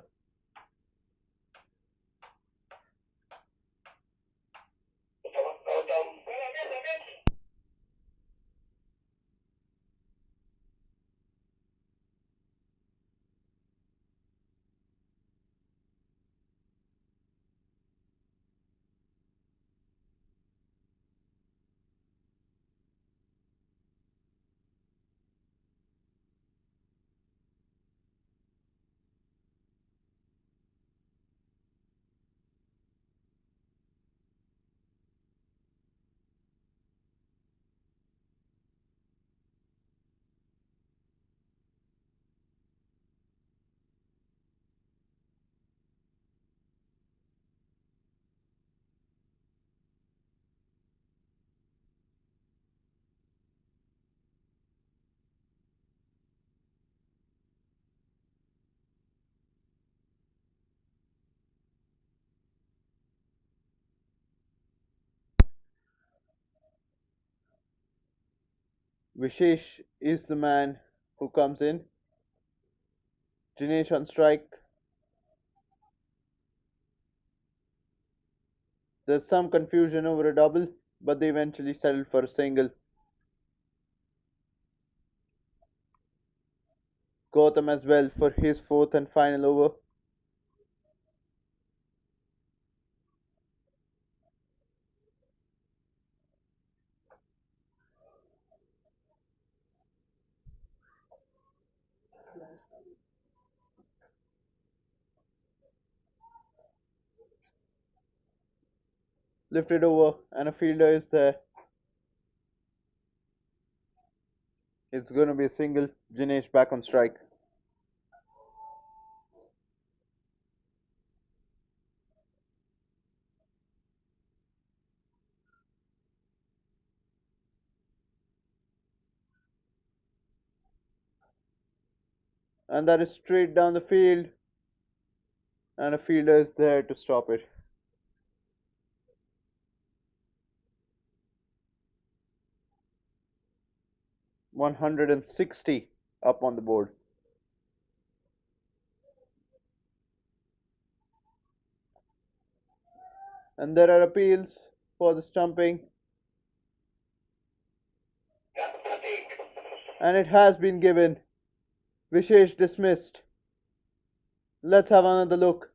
S1: Vishesh is the man who comes in. Dinesh on strike. There's some confusion over a double, but they eventually settle for a single. Gautam as well for his fourth and final over. Lifted over, and a fielder is there. It's gonna be a single. Dinesh back on strike. And that is straight down the field. And a fielder is there to stop it. 160 up on the board. And there are appeals for the stumping. And it has been given. Vishesh dismissed. Let's have another look.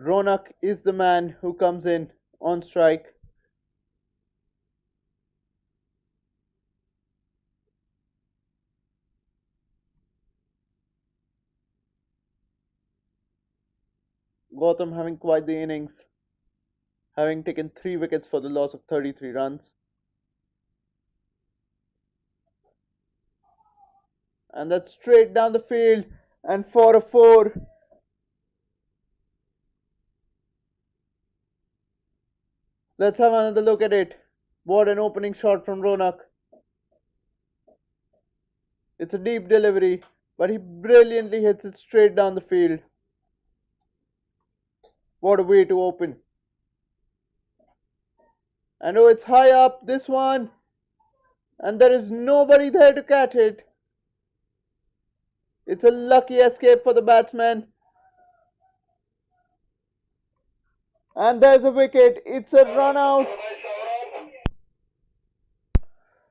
S1: Ronak is the man who comes in on strike. Gautam having quite the innings, having taken 3 wickets for the loss of 33 runs. And that's straight down the field and for a 4. Let's have another look at it. What an opening shot from Ronak. It's a deep delivery, but he brilliantly hits it straight down the field. What a way to open. And oh, it's high up, this one. And there is nobody there to catch it. It's a lucky escape for the batsman. And there's a wicket. It's a run out.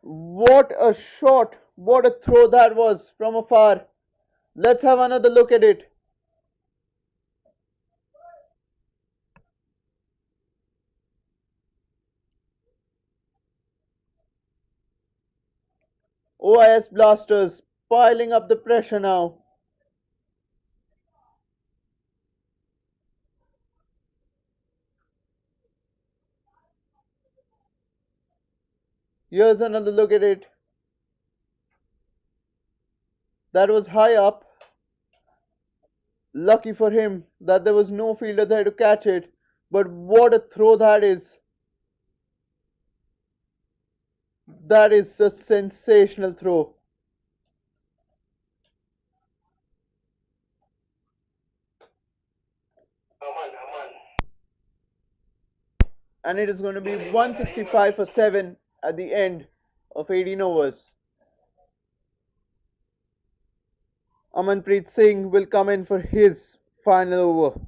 S1: What a shot. What a throw that was from afar. Let's have another look at it. OIS Blasters piling up the pressure now. Here's another look at it. That was high up. Lucky for him that there was no fielder there to catch it. But what a throw that is. That is a sensational throw. And it is going to be 165 for 7 at the end of 18 overs. Amanpreet Singh will come in for his final over.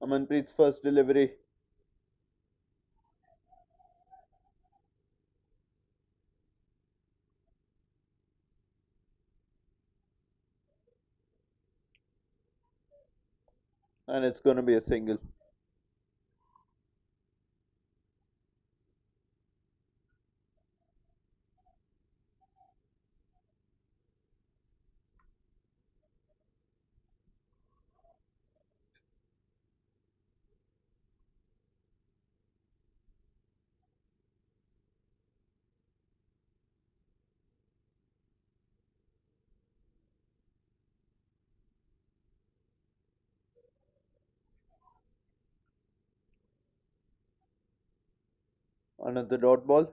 S1: Amanpreet's first delivery. And it's going to be a single. Another dot ball.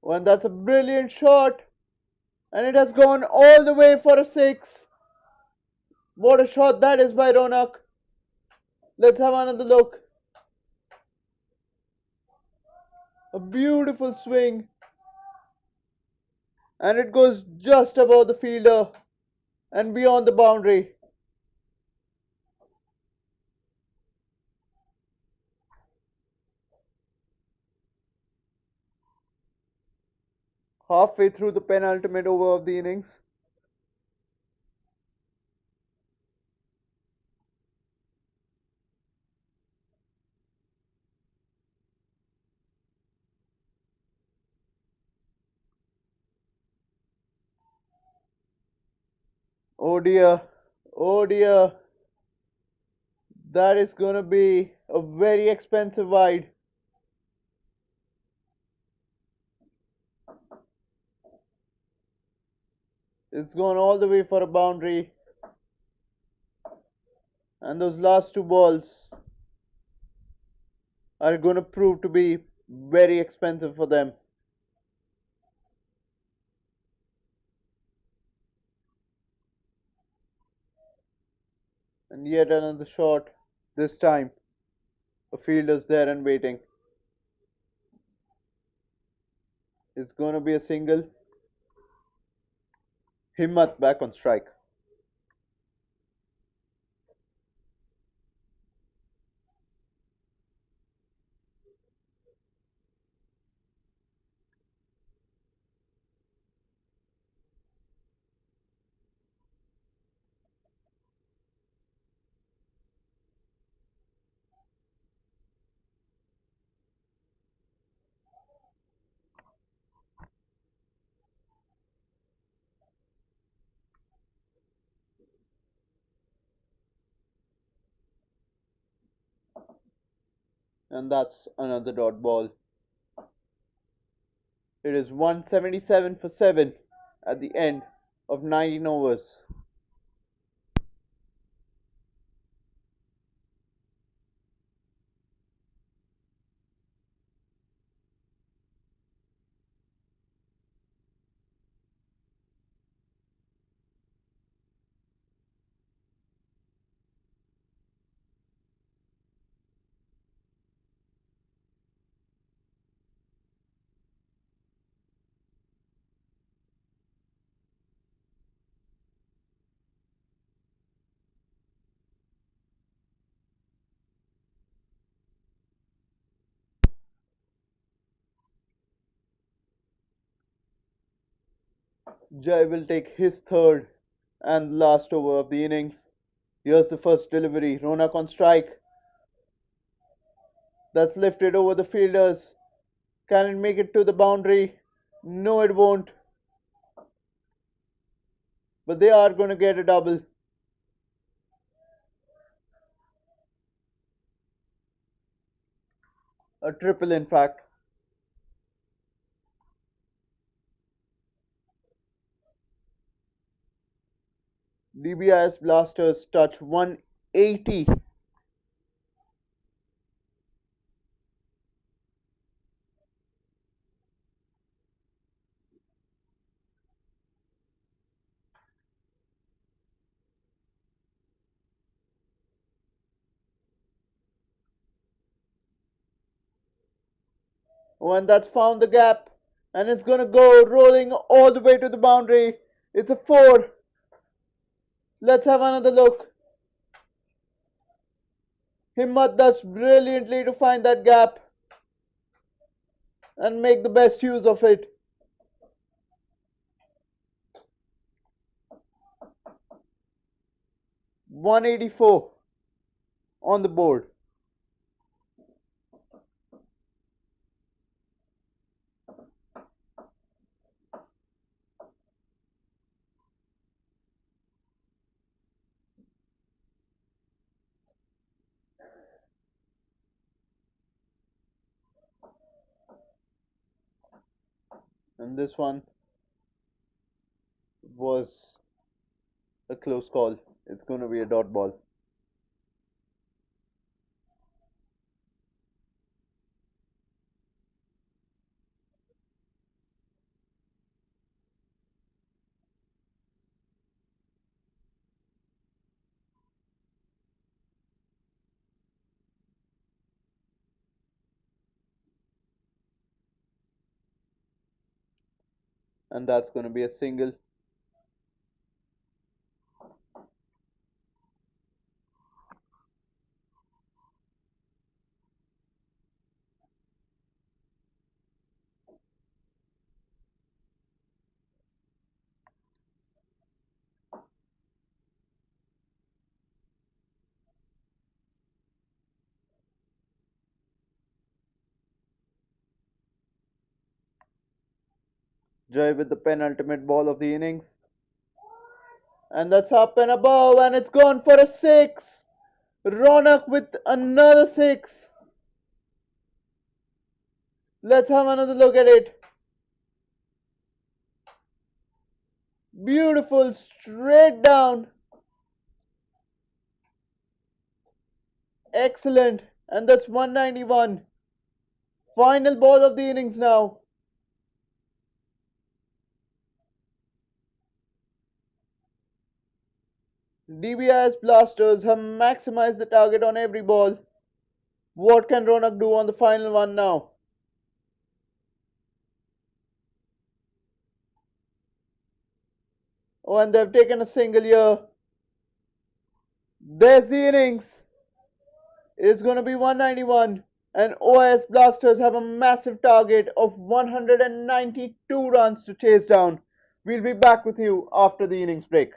S1: Oh, and that's a brilliant shot. And it has gone all the way for a 6. What a shot that is by Ronak. Let's have another look. A beautiful swing. And it goes just above the fielder and beyond the boundary. Halfway through the penultimate over of the innings. Oh dear, oh dear, that is gonna be a very expensive wide. It's gone all the way for a boundary, and those last two balls are gonna prove to be very expensive for them. And yet another shot. This time, a fielder's there and waiting. It's gonna be a single. Himmat back on strike. And that's another dot ball. It is 177 for 7 at the end of 19 overs. Jai will take his third and last over of the innings. Here's the first delivery. Ronak on strike. That's lifted over the fielders. Can it make it to the boundary? No, it won't. But they are going to get a double. A triple, in fact. Dbis Blasters touch 180. Oh, and that's found the gap. And it's going to go rolling all the way to the boundary. It's a 4. Let's have another look. Himmat does brilliantly to find that gap and make the best use of it. 184 on the board. And this one was a close call. It's going to be a dot ball. And that's going to be a single. Jai with the penultimate ball of the innings. And that's up and above, and it's gone for a six. Ronak with another six. Let's have another look at it. Beautiful, straight down. Excellent. And that's 191. Final ball of the innings now. Dbis Blasters have maximized the target on every ball. What can Ronak do on the final one now? Oh, and they've taken a single here. There's the innings. It's going to be 191. And OIS Blasters have a massive target of 192 runs to chase down. We'll be back with you after the innings break.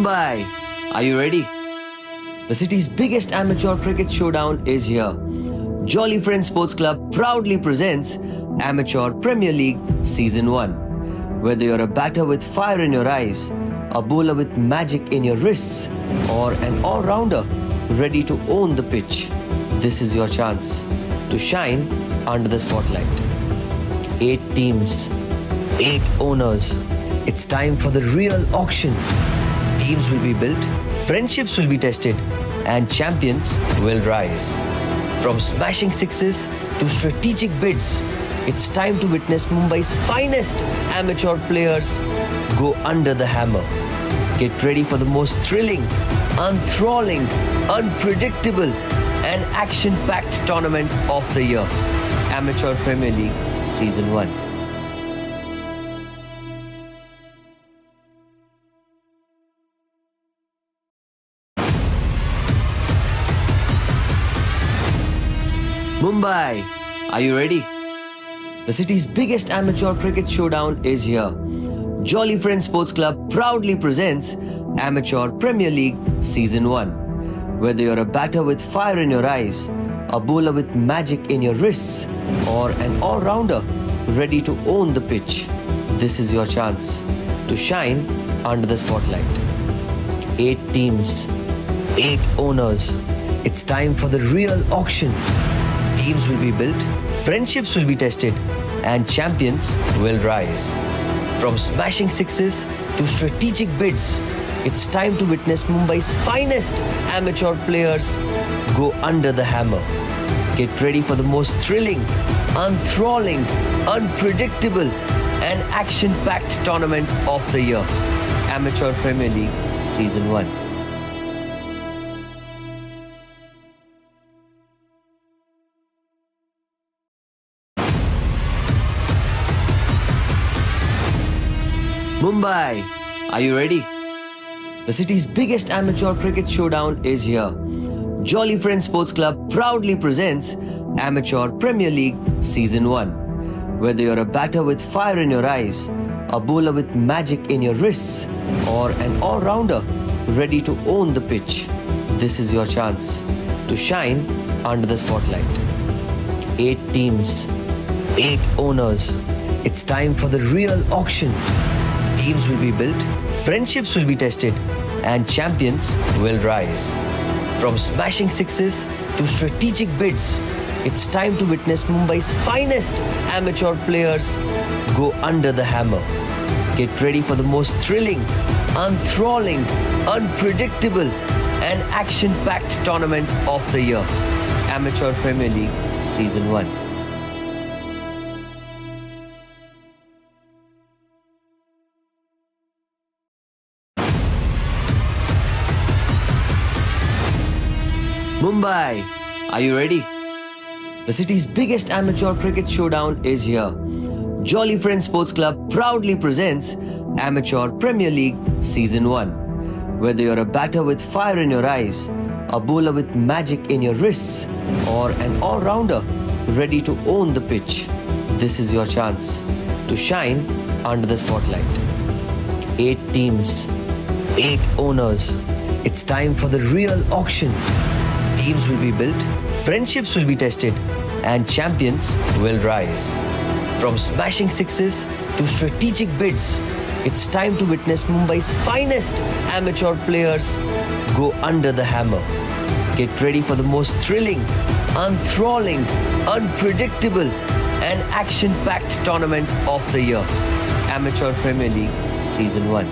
S2: Mumbai, are you ready? The city's biggest amateur cricket showdown is here. Jolly Friends Sports Club proudly presents Amateur Premier League Season 1. Whether you're a batter with fire in your eyes, a bowler with magic in your wrists, or an all-rounder ready to own the pitch, this is your chance to shine under the spotlight. 8 teams, 8 owners. It's time for the real auction. Teams will be built, friendships will be tested, and champions will rise. From smashing sixes to strategic bids, it's time to witness Mumbai's finest amateur players go under the hammer. Get ready for the most thrilling, enthralling, unpredictable, and action-packed tournament of the year. Amateur Premier League Season 1. Mumbai, are you ready? The city's biggest amateur cricket showdown is here. Jolly Friends Sports Club proudly presents Amateur Premier League Season 1. Whether you're a batter with fire in your eyes, a bowler with magic in your wrists, or an all-rounder ready to own the pitch, this is your chance to shine under the spotlight. 8 teams, 8 owners. It's time for the real auction. Teams will be built, friendships will be tested, and champions will rise. From smashing sixes to strategic bids, it's time to witness Mumbai's finest amateur players go under the hammer. Get ready for the most thrilling, enthralling, unpredictable, and action-packed tournament of the year. Amateur Premier League Season 1. Mumbai, are you ready? The city's biggest amateur cricket showdown is here. Jolly Friends Sports Club proudly presents Amateur Premier League Season 1. Whether you're a batter with fire in your eyes, a bowler with magic in your wrists, or an all-rounder ready to own the pitch, this is your chance to shine under the spotlight. 8 teams, 8 owners. It's time for the real auction. Teams will be built, friendships will be tested, and champions will rise. From smashing sixes to strategic bids, it's time to witness Mumbai's finest amateur players go under the hammer. Get ready for the most thrilling, enthralling, unpredictable, and action-packed tournament of the year. Amateur Premier League Season 1. Mumbai, are you ready? The city's biggest amateur cricket showdown is here. Jolly Friends Sports Club proudly presents Amateur Premier League Season 1. Whether you're a batter with fire in your eyes, a bowler with magic in your wrists, or an all-rounder ready to own the pitch, this is your chance to shine under the spotlight. 8 teams, 8 owners. It's time for the real auction. Teams will be built, friendships will be tested, and champions will rise. From smashing sixes to strategic bids, it's time to witness Mumbai's finest amateur players go under the hammer. Get ready for the most thrilling, enthralling, unpredictable, and action-packed tournament of the year. Amateur Premier League Season 1.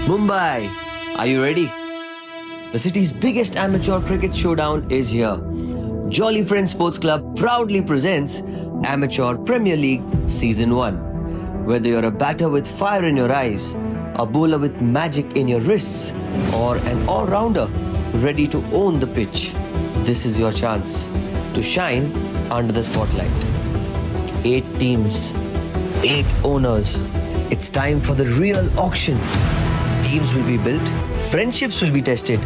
S2: Mumbai, are you ready? The city's biggest amateur cricket showdown is here. Jolly Friends Sports Club proudly presents Amateur Premier League Season 1. Whether you're a batter with fire in your eyes, a bowler with magic in your wrists, or an all-rounder ready to own the pitch, this is your chance to shine under the spotlight. 8 teams, 8 owners. It's time for the real auction. Teams will be built, friendships will be tested,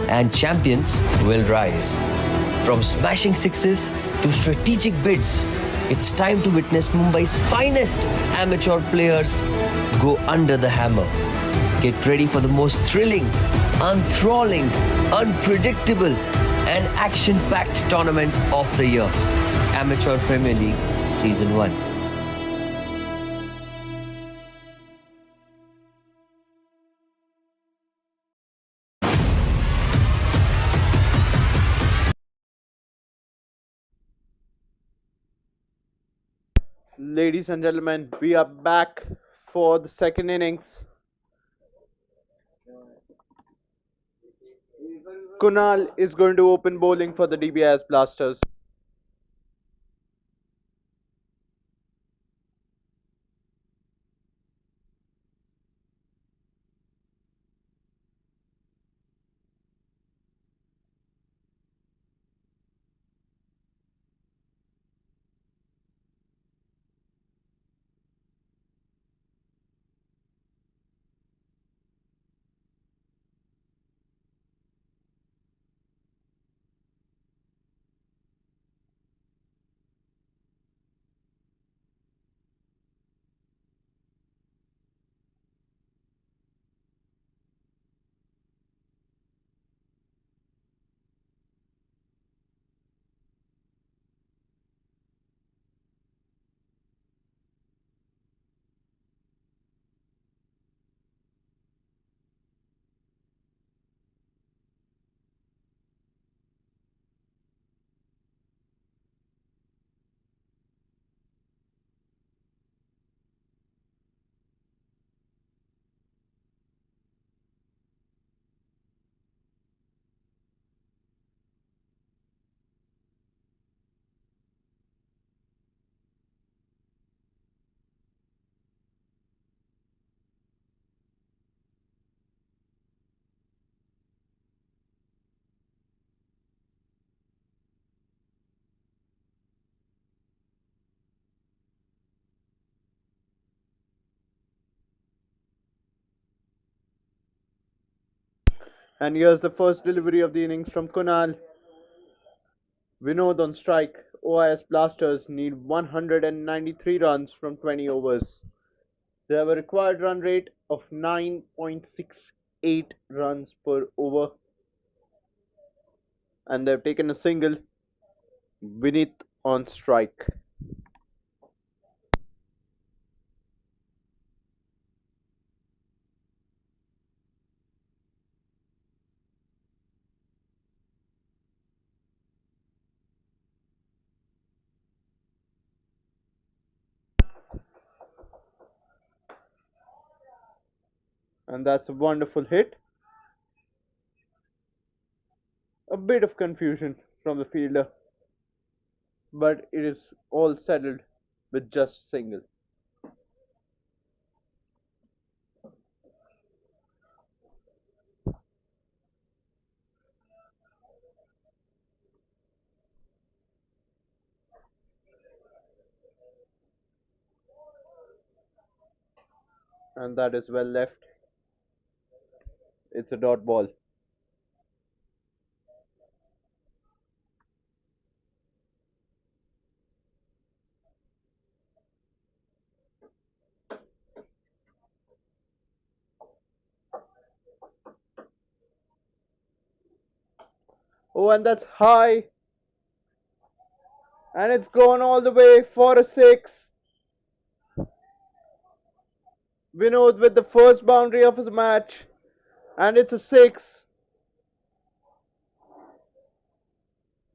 S2: and champions will rise. From smashing sixes to strategic bids, it's time to witness Mumbai's finest amateur players go under the hammer. Get ready for the most thrilling, enthralling, unpredictable, and action packed tournament of the year, Amateur Premier League Season 1.
S1: Ladies and gentlemen, we are back for the second innings. Kunal is going to open bowling for the Dbis Blasters. And here's the first delivery of the innings from Kunal. Vinod on strike. OIS Blasters need 193 runs from 20 overs. They have a required run rate of 9.68 runs per over, and they've taken a single. Vinith on strike. And that's a wonderful hit. A bit of confusion from the fielder, but it is all settled with just single. And that is well left. It's a dot ball. Oh, and that's high. And it's gone all the way for a six. Vinod with the first boundary of his match. And it's a six.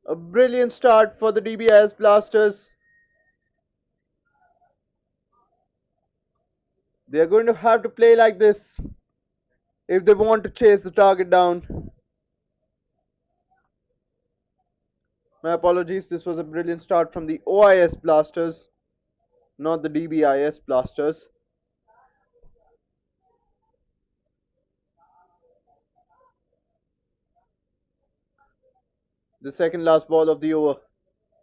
S1: A brilliant start for the DBS Blasters. They're going to have to play like this if they want to chase the target down. My apologies, this was a brilliant start from the OIS Blasters, not the DBIS Blasters. The second last ball of the over.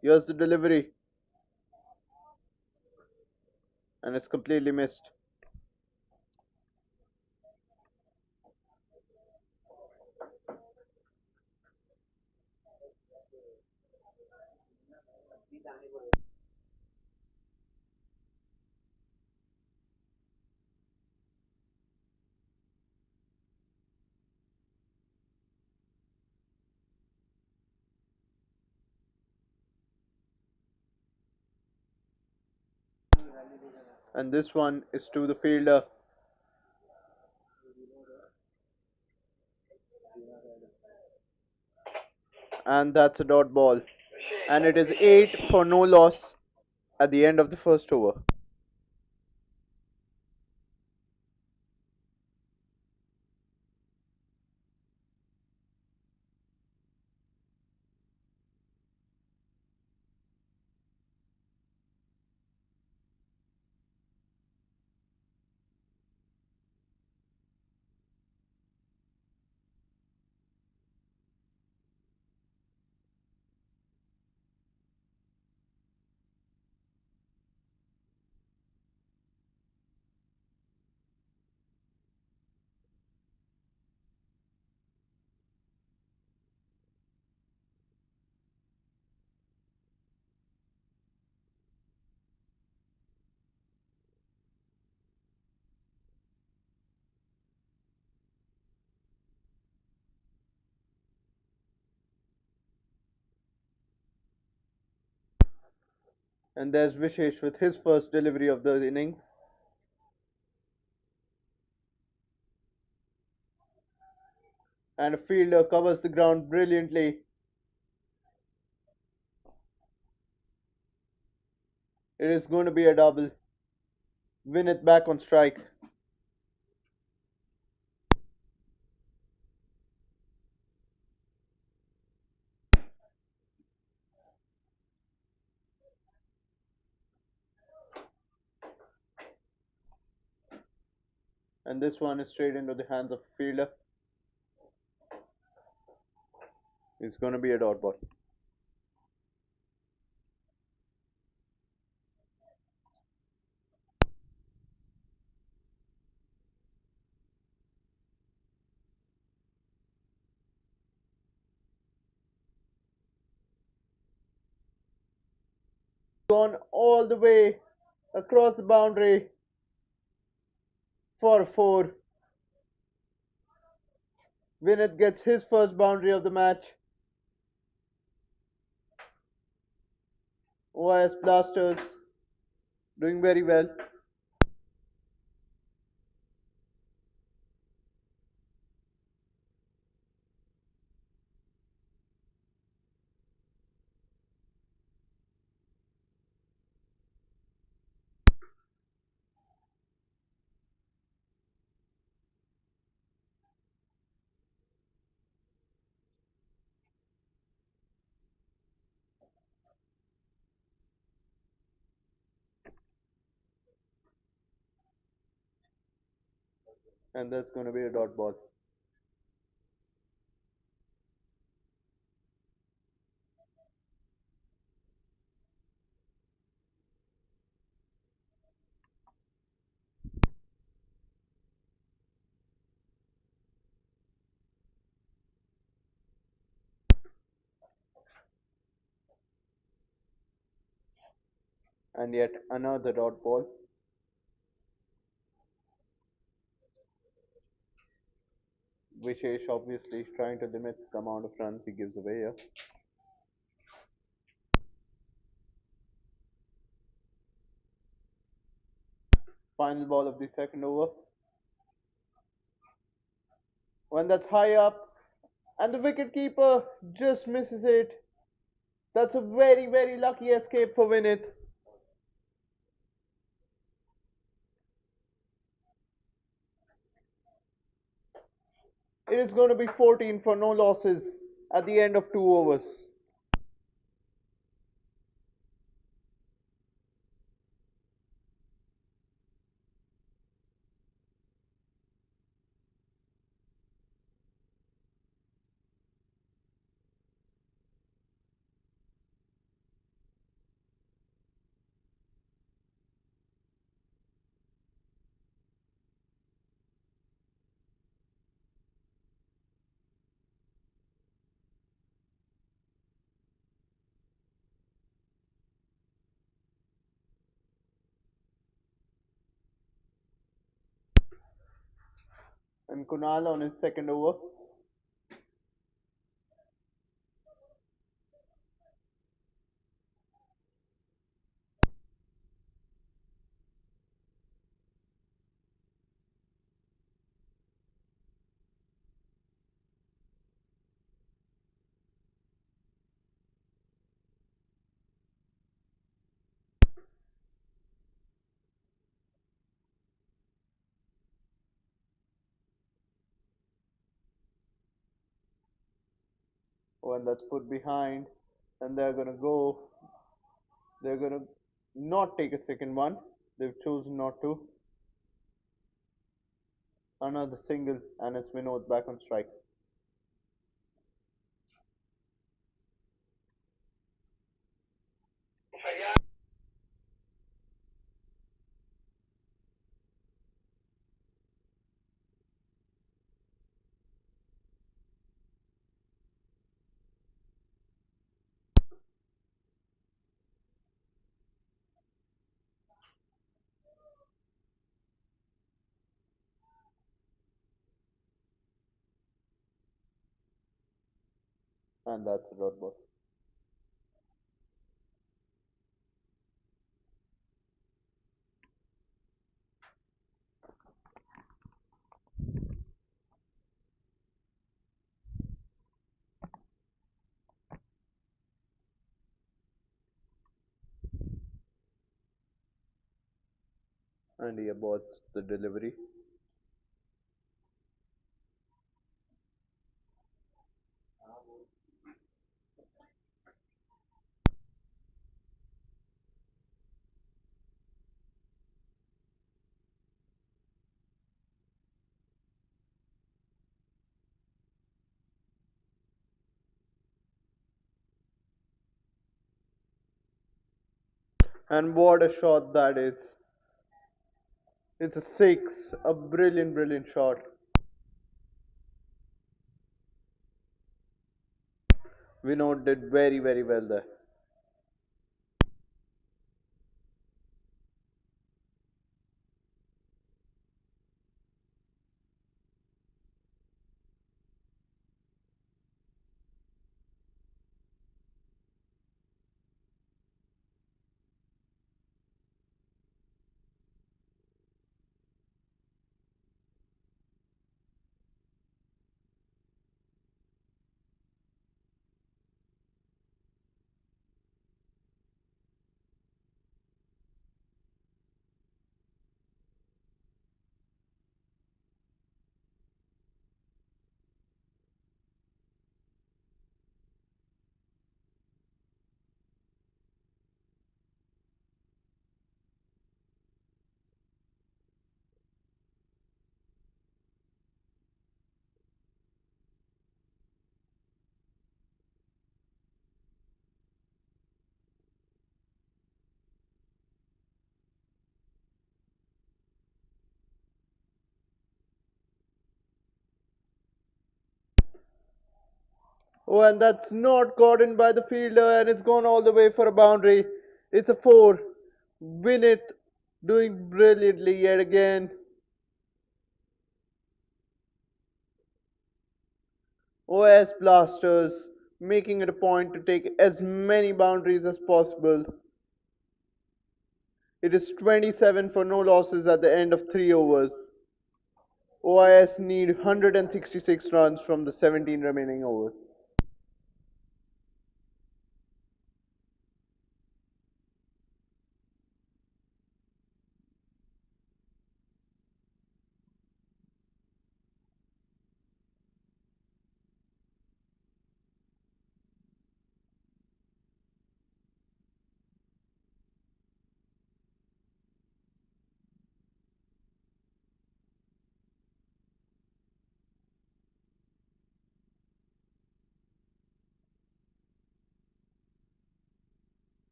S1: Here's the delivery. And it's completely missed. And this one is to the fielder, and that's a dot ball. And it is 8 for no loss at the end of the first over. And there's Vishesh with his first delivery of the innings. And a fielder covers the ground brilliantly. It is going to be a double. Win it back on strike. And this one is straight into the hands of the fielder. It's going to be a dot ball. Gone all the way across the boundary for 4. Winnett gets his first boundary of the match. OIS Blasters doing very well. And that's going to be a dot ball. And yet another dot ball. Vishesh obviously trying to limit the amount of runs he gives away here. Final ball of the second over. One that's high up, and the wicketkeeper just misses it. That's a very, very lucky escape for Winnett. It is going to be 14 for no losses at the end of 2 overs. And Kunal on his second over. Oh, and that's put behind. And they're gonna go. They're gonna not take a second one. They've chosen not to. Another single, and it's Vinod back on strike. And that's a dot ball. And he aborts the delivery. And what a shot that is. It's a six. A brilliant, brilliant shot. Vinod did very, very well there. Oh, and that's not caught in by the fielder, and it's gone all the way for a boundary. It's a four. Win it, doing brilliantly yet again. OS Blasters making it a point to take as many boundaries as possible. It is 27 for no losses at the end of 3 overs. OIS need 166 runs from the 17 remaining overs.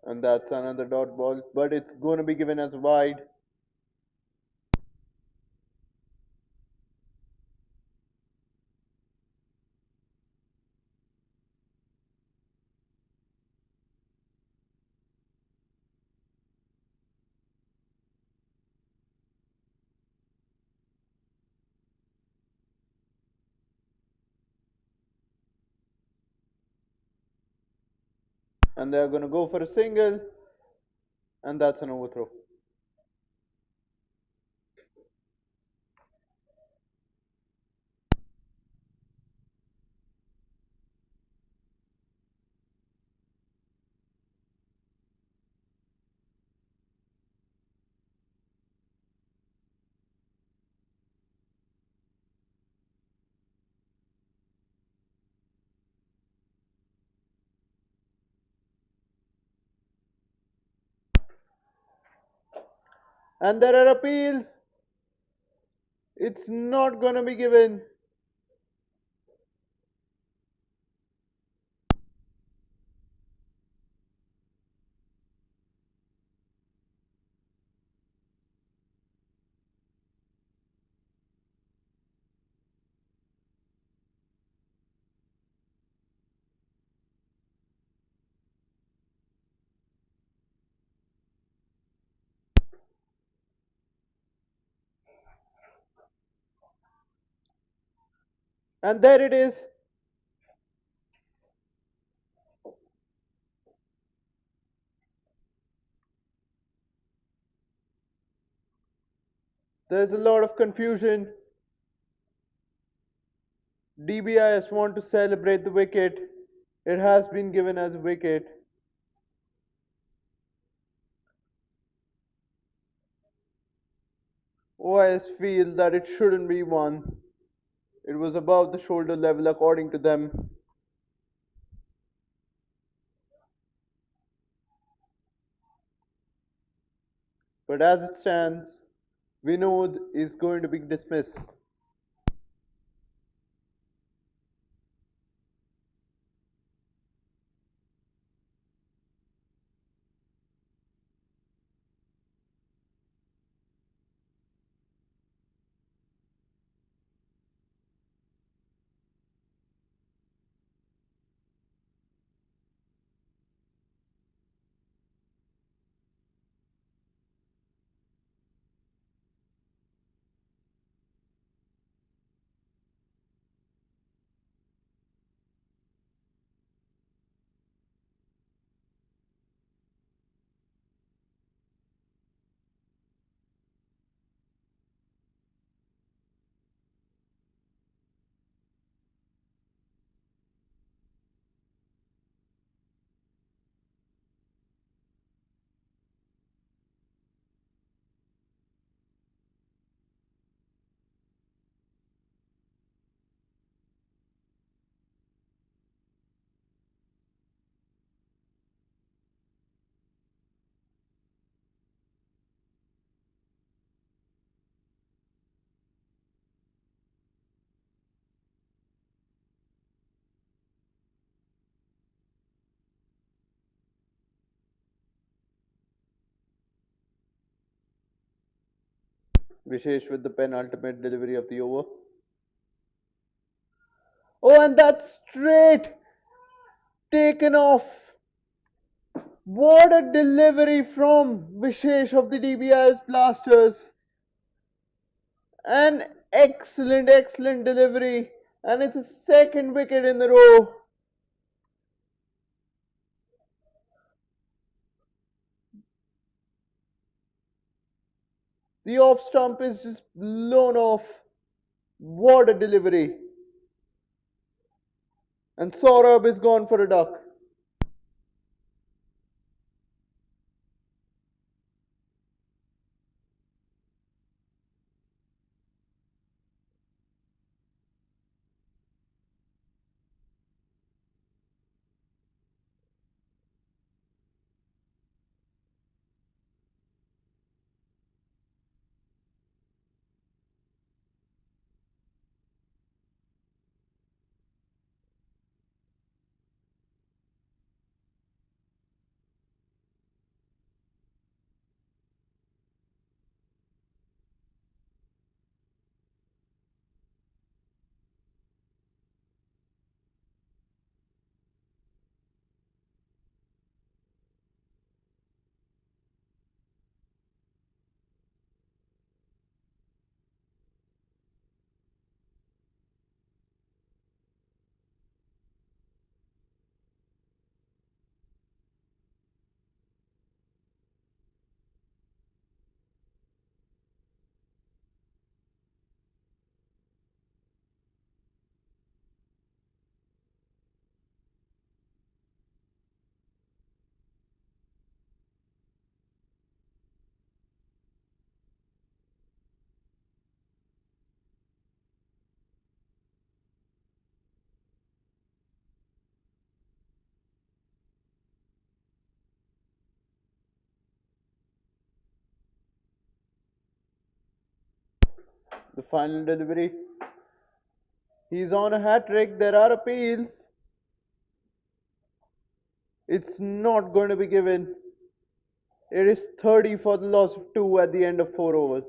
S1: And that's another dot ball, but it's going to be given as wide. And they're going to go for a single, and that's an overthrow. And there are appeals. It's not going to be given. And there it is. There's a lot of confusion. Dbis want to celebrate the wicket. It has been given as a wicket. OIS feel that it shouldn't be one. It was above the shoulder level according to them. But as it stands, Vinod is going to be dismissed. Vishesh with the penultimate delivery of the over. Oh, and that's straight taken off. What a delivery from Vishesh of the DBIS Blasters. An excellent, excellent delivery. And it's a second wicket in the row. The off stump is just blown off. What a delivery. And Saurabh is gone for a duck. The final delivery. He's on a hat trick. There are appeals. It's not going to be given. It is 30 for the loss of 2 at the end of 4 overs.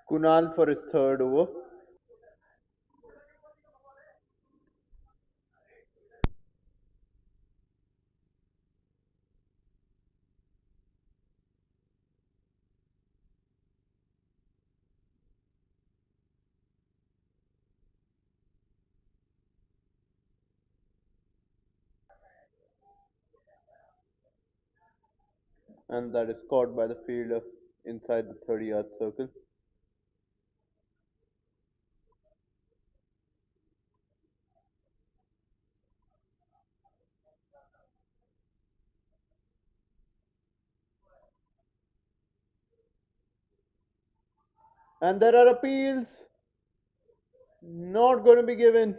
S1: Kunal for his third over. And that is caught by the fielder inside the 30-yard circle. And there are appeals. Not going to be given.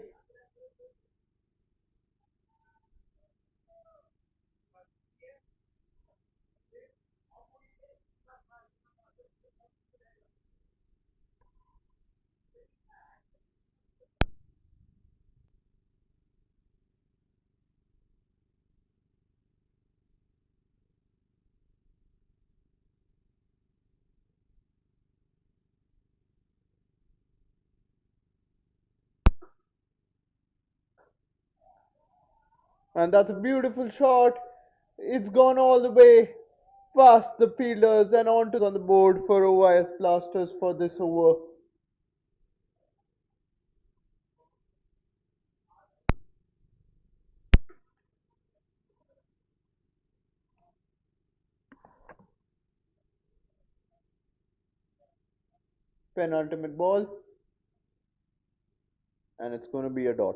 S1: And that's a beautiful shot. It's gone all the way past the fielders and onto on the board for OIS Blasters for this over. Penultimate ball. And it's going to be a dot.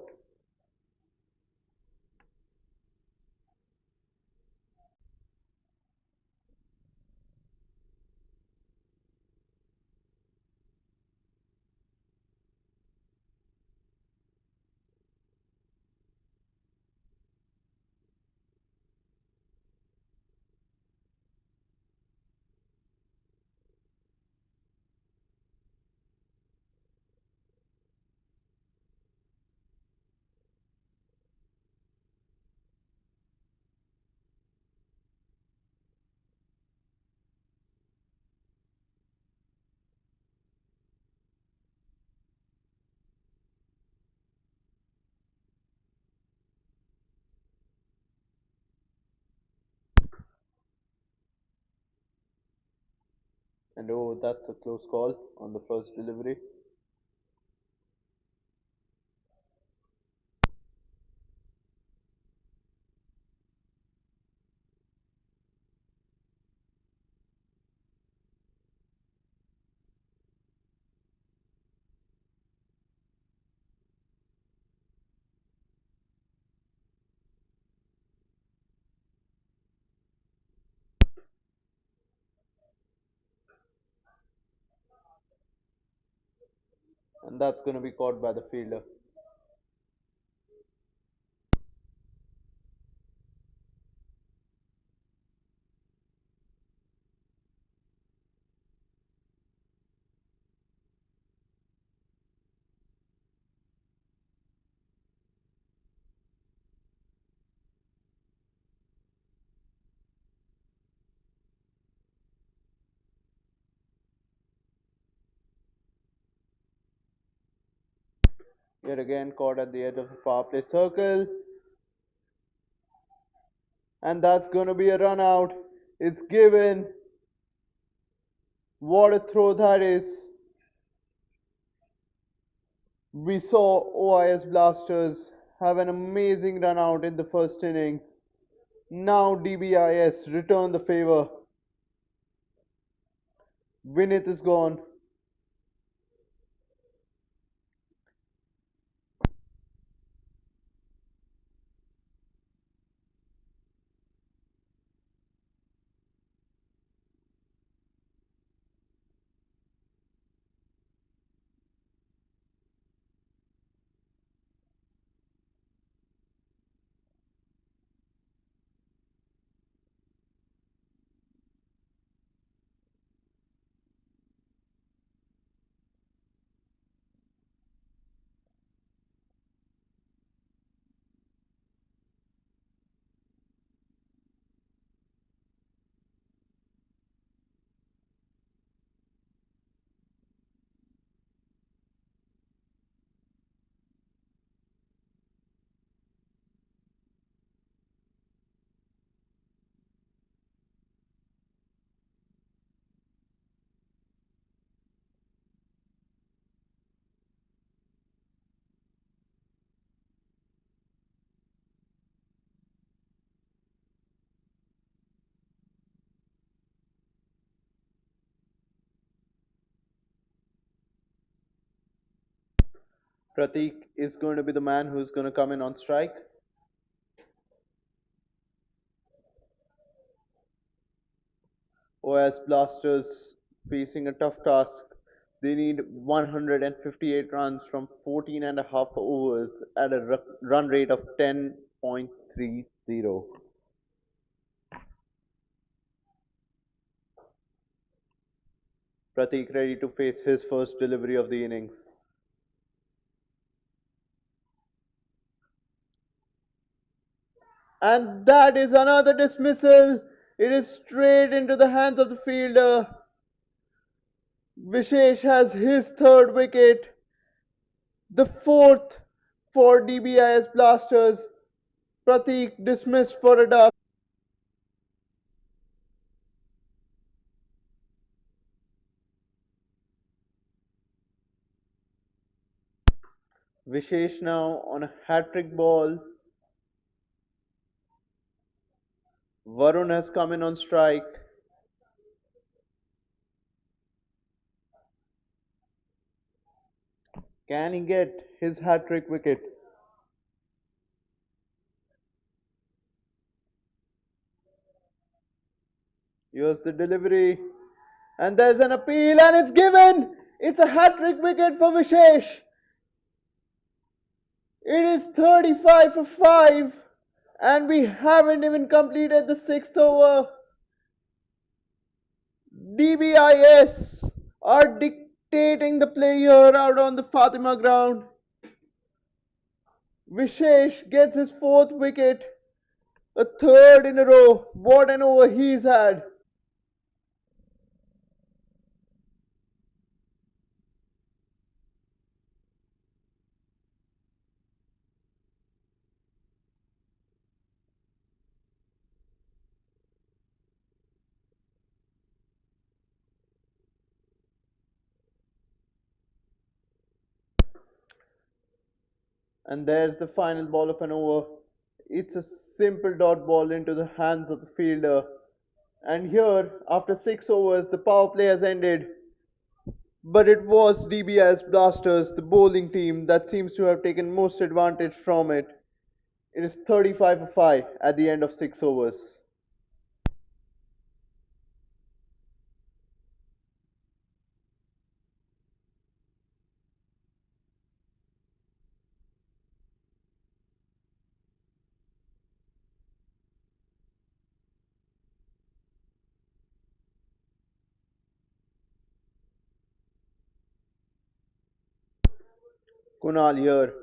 S1: And oh, that's a close call on the first delivery. And that's going to be caught by the fielder. Yet again caught at the edge of the power play circle. And that's going to be a run out. It's given. What a throw that is. We saw OIS Blasters have an amazing run out in the first innings. Now DBIS return the favor. Vinith is gone. Pratik is going to be the man who's going to come in on strike. OS Blasters facing a tough task. They need 158 runs from 14 and a half overs at a run rate of 10.30. Pratik ready to face his first delivery of the innings. And that is another dismissal. It is straight into the hands of the fielder. Vishesh has his third wicket, the fourth for DBIS Blasters. Pratik dismissed for a duck. Vishesh now on a hat-trick ball. Varun has come in on strike. Can he get his hat-trick wicket? Here's the delivery. And there's an appeal and it's given. It's a hat-trick wicket for Vishesh. It is 35 for 5. And we haven't even completed the sixth over. DBIS are dictating the play here out on the Fatima ground. Vishesh gets his fourth wicket, a third in a row. What an over he's had. And there's the final ball of an over. It's a simple dot ball into the hands of the fielder. And here, after 6 overs, the power play has ended. But it was DBS Blasters, the bowling team, that seems to have taken most advantage from it. It is 35 for 5 at the end of 6 overs. Kunal here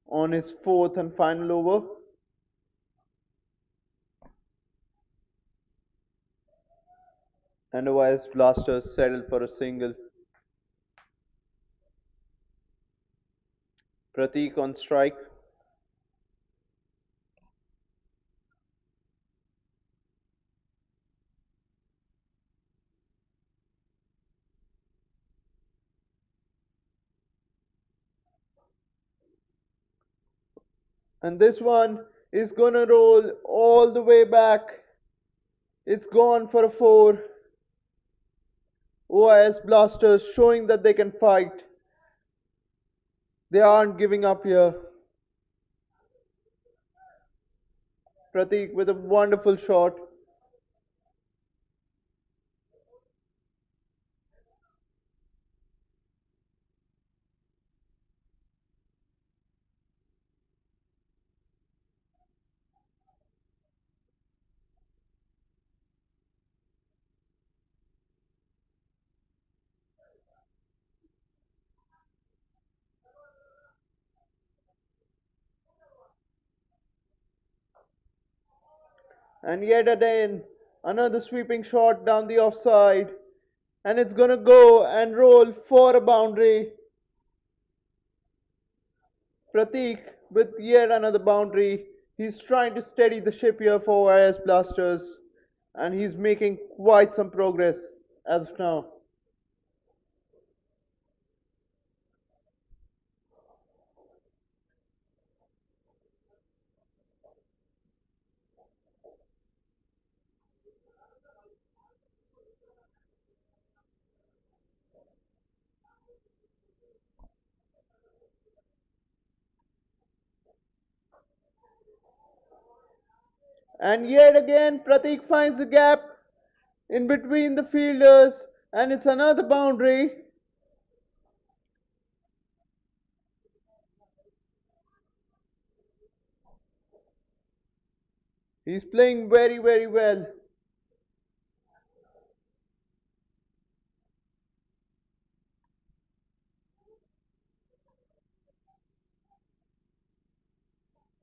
S1: on his fourth and final over. And otherwise, Blasters settled for a single. Pratik on strike. And this one is gonna roll all the way back. It's gone for a 4. OIS Blasters showing that they can fight. They aren't giving up here. Pratik with a wonderful shot. And yet again, another sweeping shot down the offside. And it's gonna go and roll for a boundary. Pratik with yet another boundary. He's trying to steady the ship here for OIS Blasters. And he's making quite some progress as of now. And yet again, Pratik finds the gap in between the fielders, and it's another boundary. He's playing very, very well.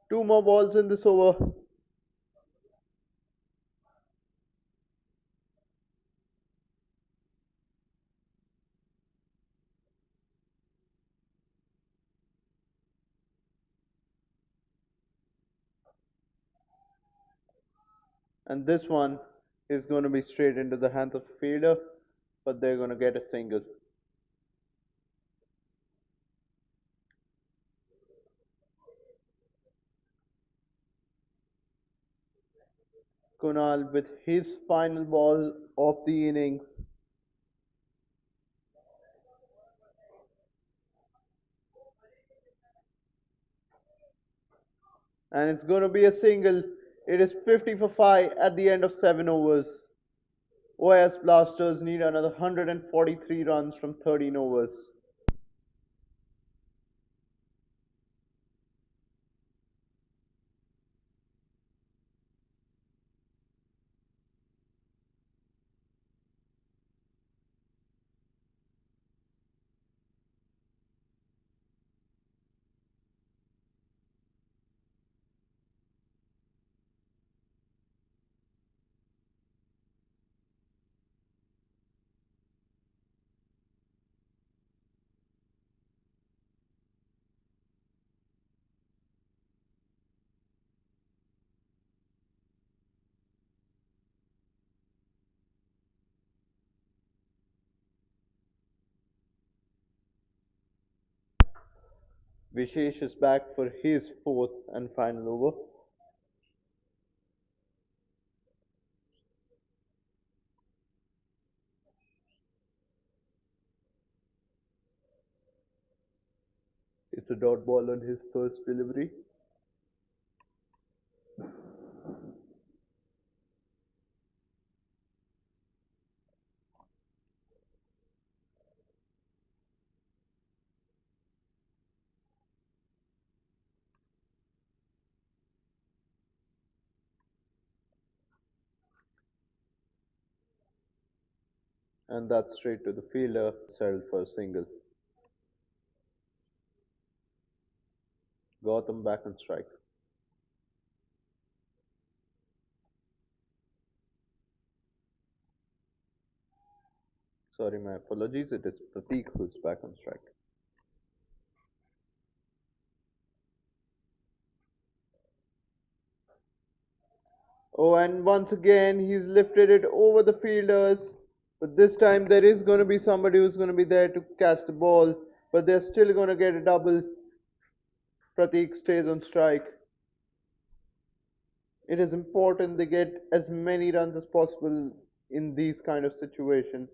S1: Two more balls in this over. And this one is going to be straight into the hands of the fielder, but they're going to get a single. Kunal with his final ball of the innings. And it's going to be a single. It is 50 for 5 at the end of 7 overs. OS Blasters need another 143 runs from 13 overs. Vishesh is back for his fourth and final over. It's a dot ball on his first delivery. And that's straight to the fielder, settled for a single. Gotham back on strike. Sorry, my apologies. It is Pratik who's back on strike. Oh, and once again, he's lifted it over the fielders. But this time, there is going to be somebody who's going to be there to catch the ball. But they're still going to get a double. Pratik stays on strike. It is important they get as many runs as possible in these kind of situations.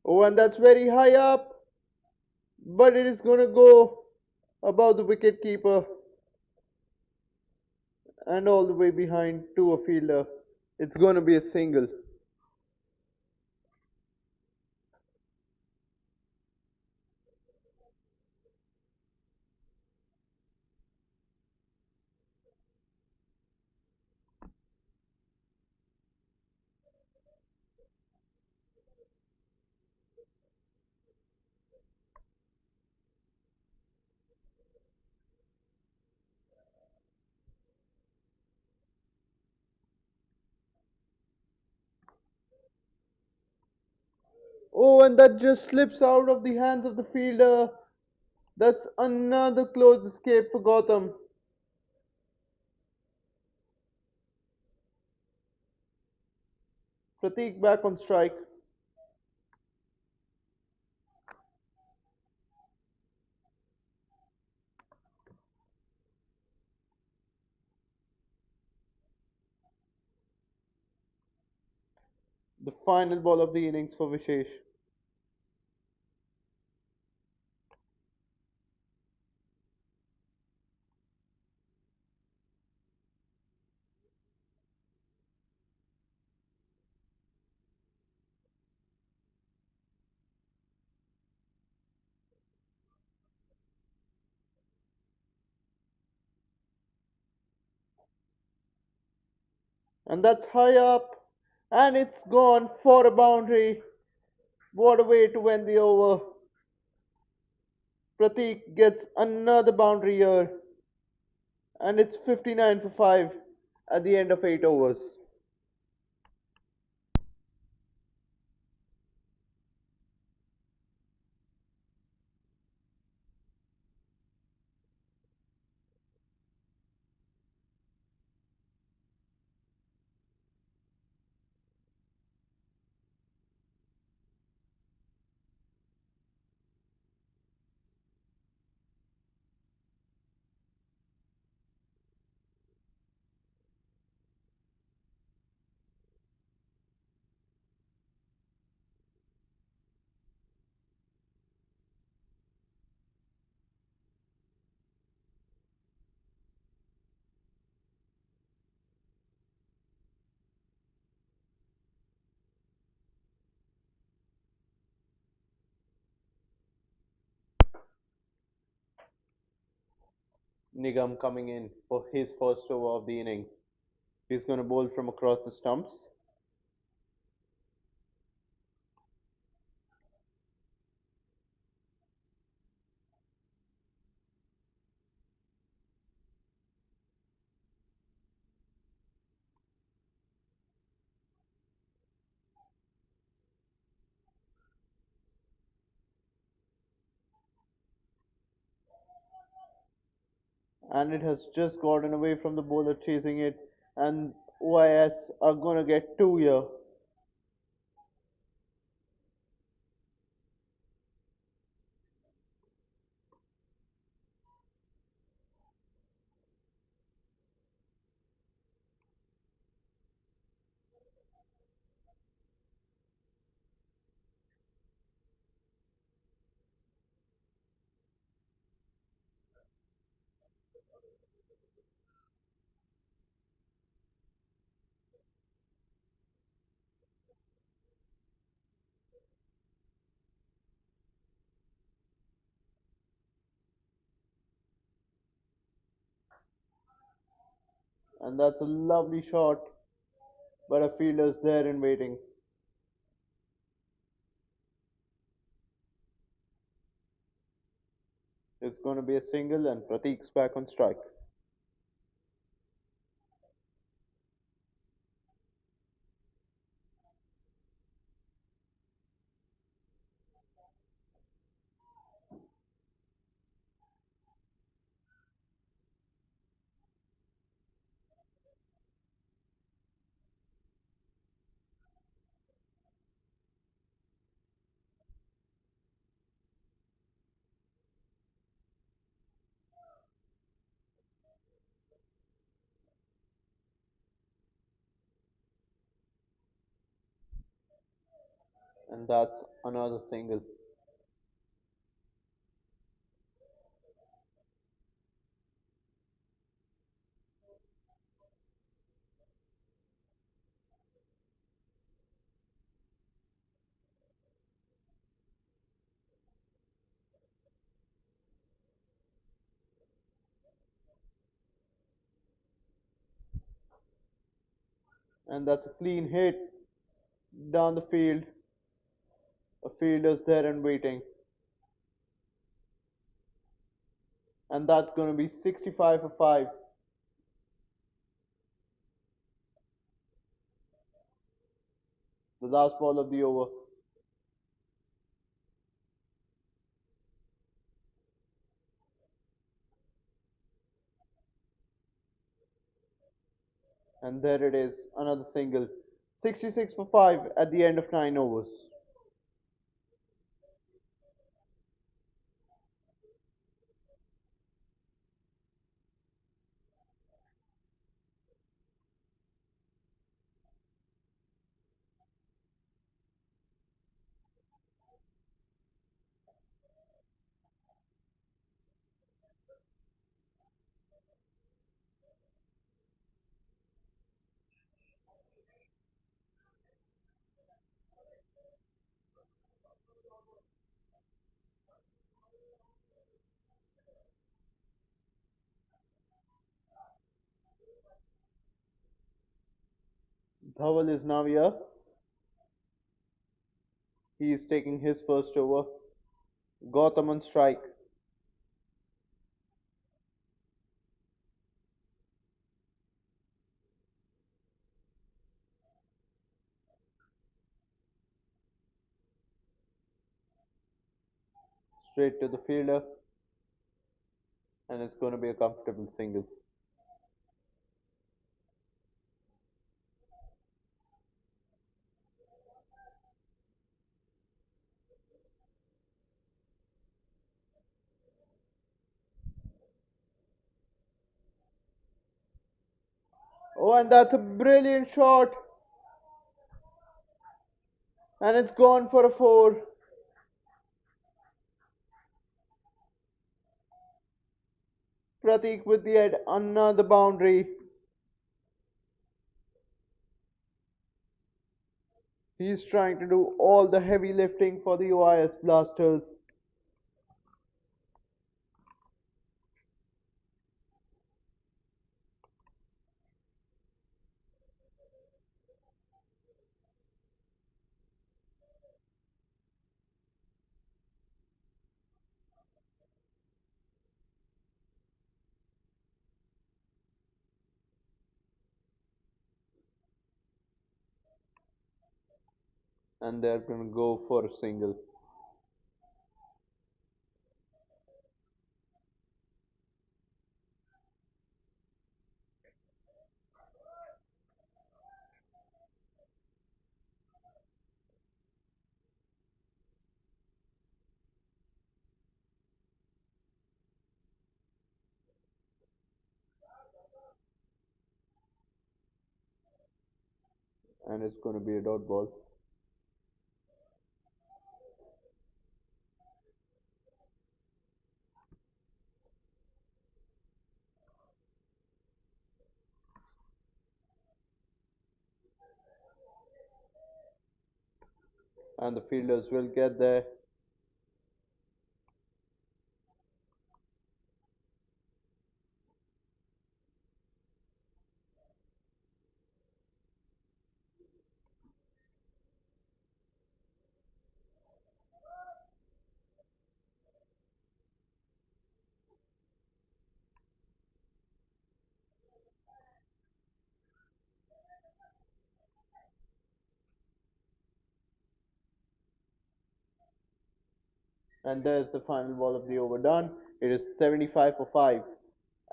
S1: Oh, and that's very high up, but it is going to go above the wicket keeper and all the way behind to a fielder. It's going to be a single. Oh, and that just slips out of the hands of the fielder. That's another close escape for Gotham. Pratik back on strike. The final ball of the innings for Vishesh. And that's high up. And it's gone for a boundary. What a way to end the over. Pratik gets another boundary here. And it's 59 for 5 at the end of 8 overs. Nigam coming in for his first over of the innings. He's going to bowl from across the stumps. And it has just gotten away from the bowler chasing it. And OIS are going to get 2 here. And that's a lovely shot, but a fielder's there in waiting. It's going to be a single, and Pratik's back on strike. And that's another single. And that's a clean hit down the field. A fielder's there and waiting. And that's going to be 65 for 5. The last ball of the over. And there it is, another single. 66 for 5 at the end of 9 overs. Dhaval is now here. He is taking his first over. Gautam on strike. Straight to the fielder. And it's going to be a comfortable single. Oh, and that's a brilliant shot. And it's gone for a 4. Pratik with the head, another boundary. He's trying to do all the heavy lifting for the OIS Blasters. And they're going to go for a single. And it's going to be a dot ball. And the fielders will get there. And there's the final ball of the over done. It is 75 for 5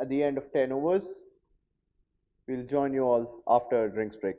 S1: at the end of 10 overs. We'll join you all after a drinks break.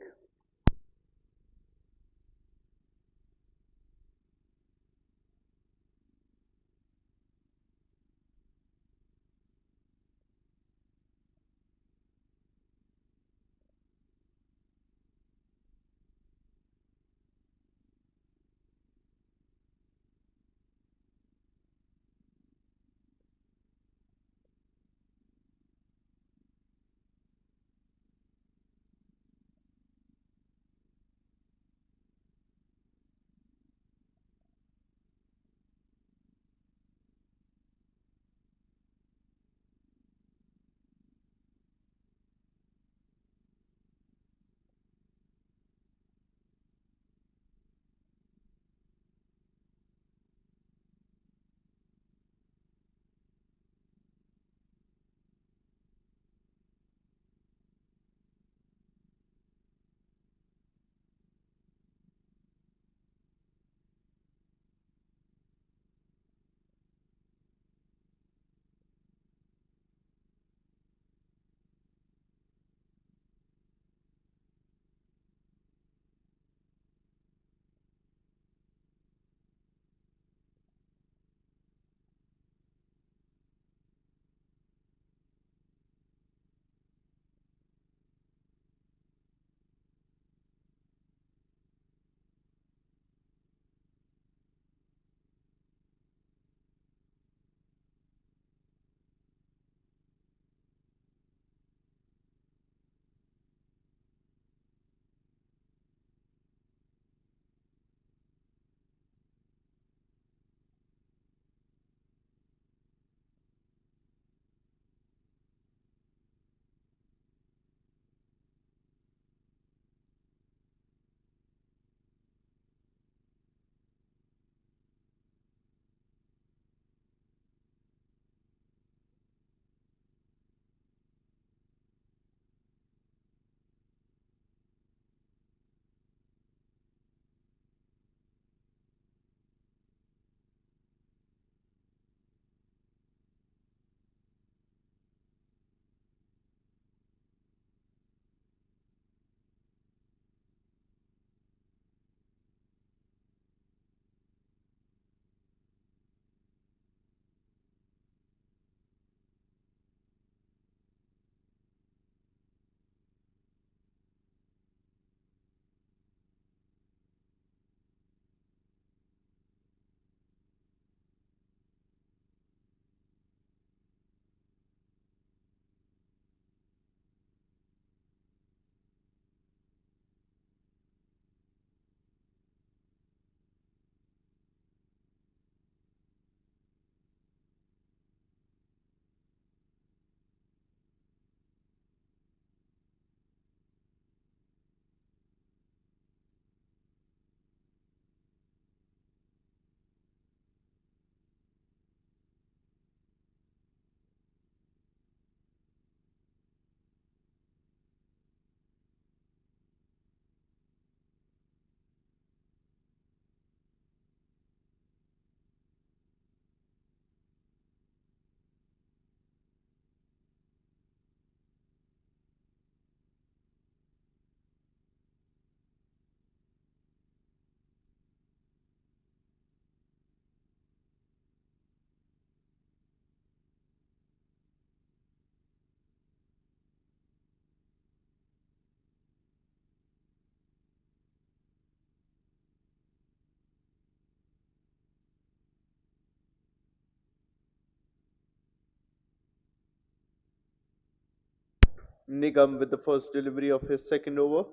S1: Nigam with the first delivery of his second over.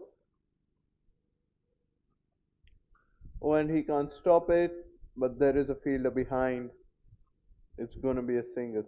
S1: Oh, and he can't stop it, but there is a fielder behind. It's gonna be a single.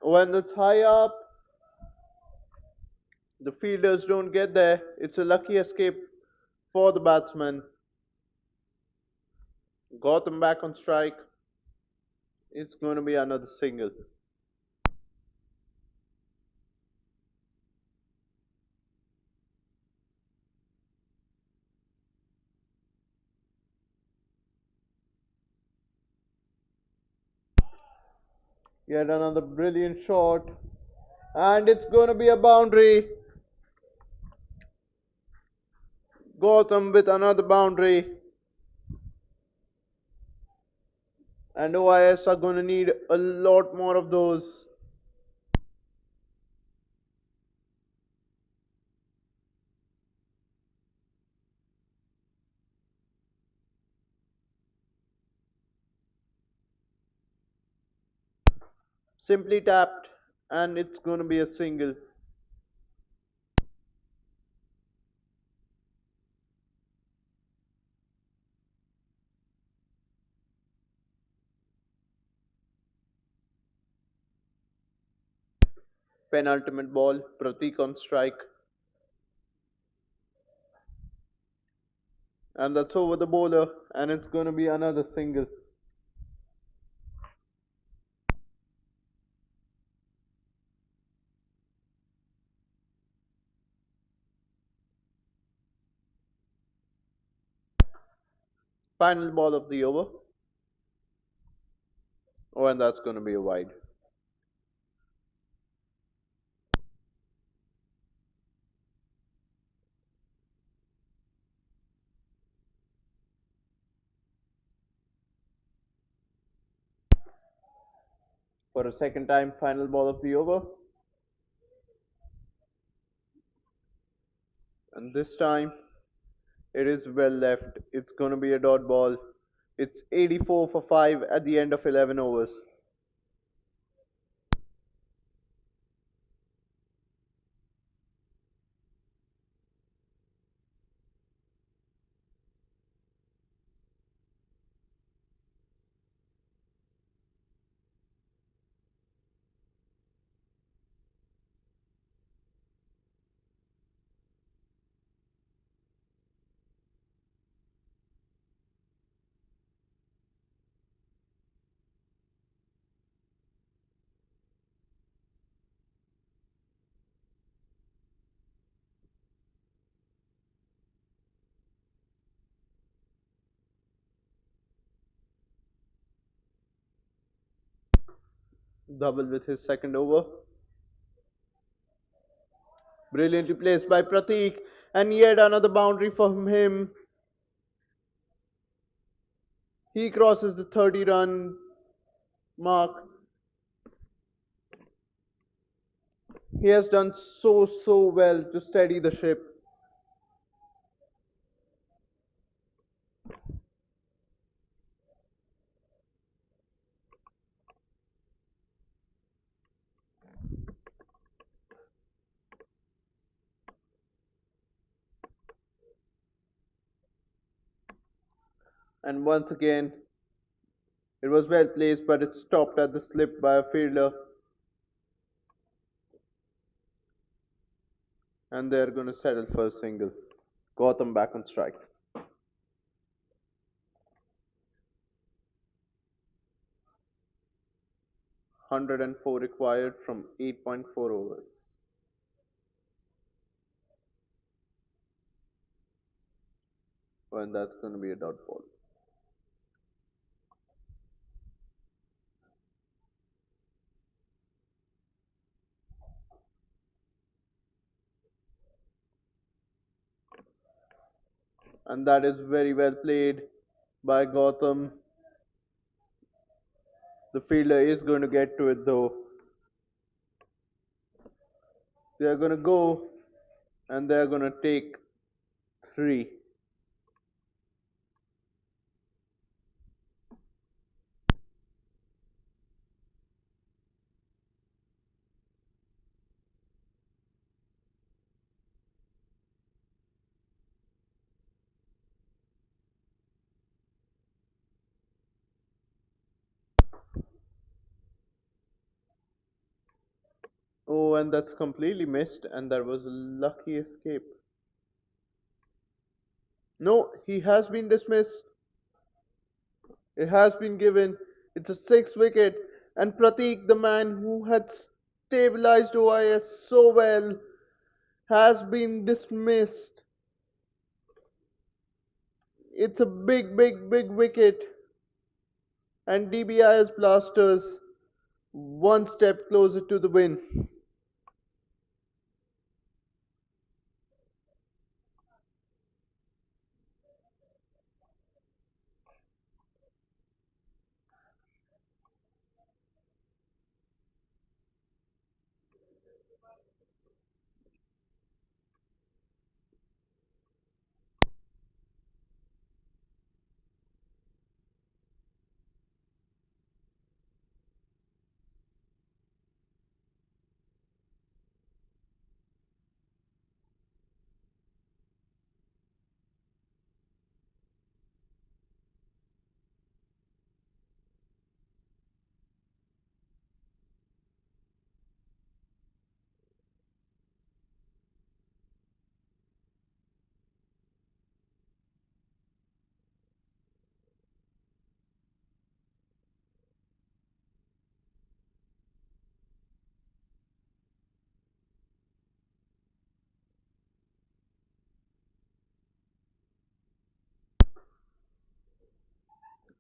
S1: When it's high up, the fielders don't get there. It's a lucky escape for the batsman. Got him back on strike. It's going to be another single. Yet another brilliant shot. And it's going to be a boundary. Gotham with another boundary. And OIS are going to need a lot more of those. Simply tapped. And it's going to be a single. Penultimate ball. Pratik on strike. And that's over the bowler. And it's going to be another single. Final ball of the over. Oh, and that's going to be a wide. For a second time, final ball of the over. And this time, it is well left. It's going to be a dot ball. It's 84 for 5 at the end of 11 overs. Double with his second over. Brilliantly placed by Pratik. And yet another boundary from him. He crosses the 30-run mark. He has done so well to steady the ship. And once again, it was well placed, but it stopped at the slip by a fielder. And they're going to settle for a single. Gotham back on strike. 104 required from 8.4 overs. And that's going to be a dot ball. And that is very well played. by Gotham. The fielder is going to get to it though. They're going to go and they're going to take three. Oh, and that's completely missed, and that was a lucky escape. No, he has been dismissed. It has been given. It's a sixth wicket, and Pratik, the man who had stabilized OIS so well, has been dismissed. It's a big, big, big wicket, and DBIS Blasters one step closer to the win.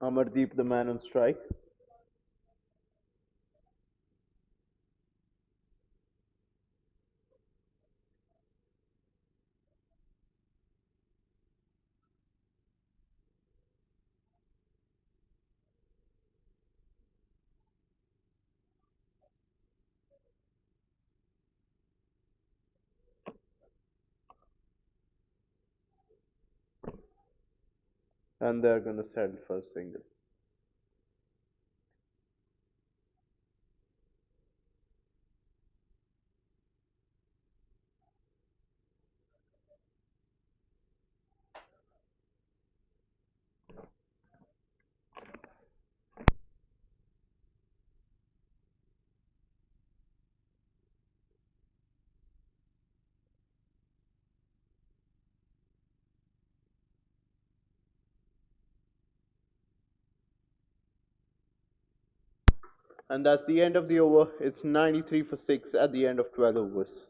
S1: Amardeep, the man on strike. And they're gonna settle for a single. And that's the end of the over. It's 93 for 6 at the end of 12 overs.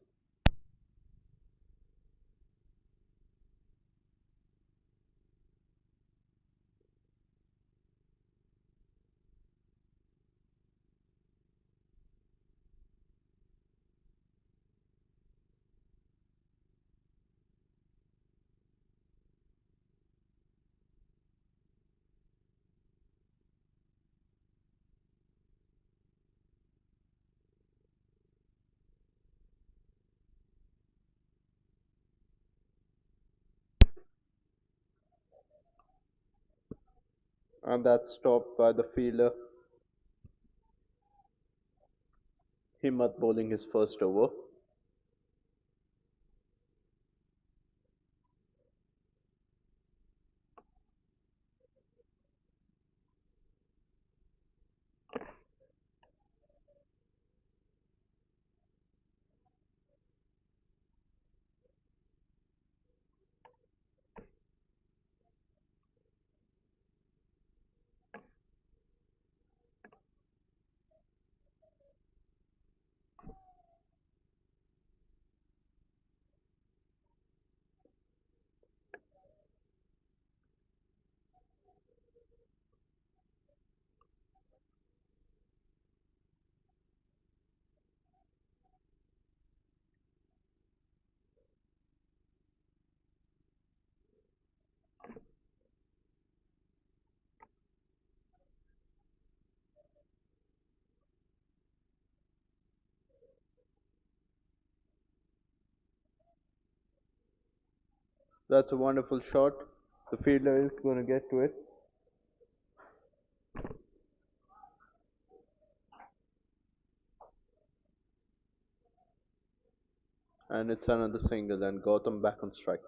S1: And that's stopped by the fielder, Himmat bowling his first over. That's a wonderful shot. The fielder is going to get to it. And it's another single, and Gotham back on strike.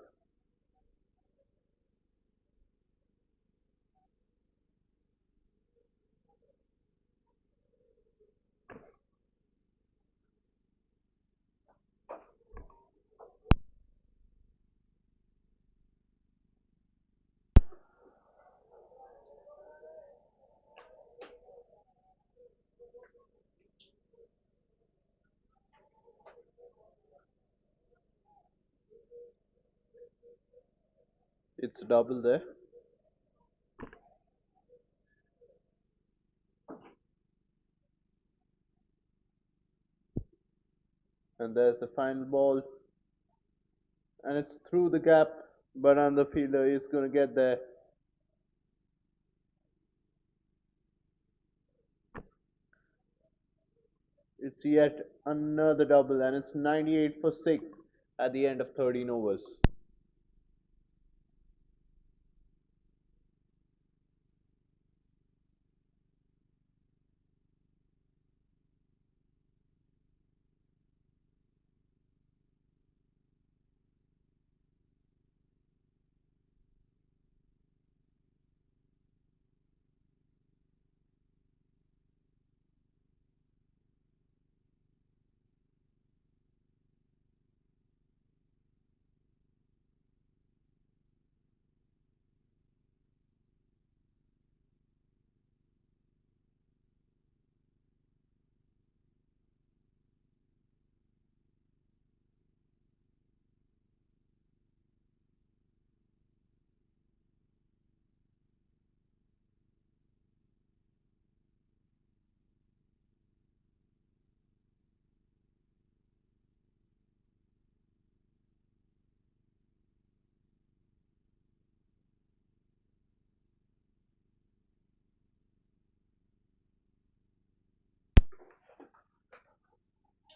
S1: It's a double there. And there's the final ball. And it's through the gap, but on the fielder is going to get there. It's yet another double, and it's 98 for 6 at the end of 13 overs.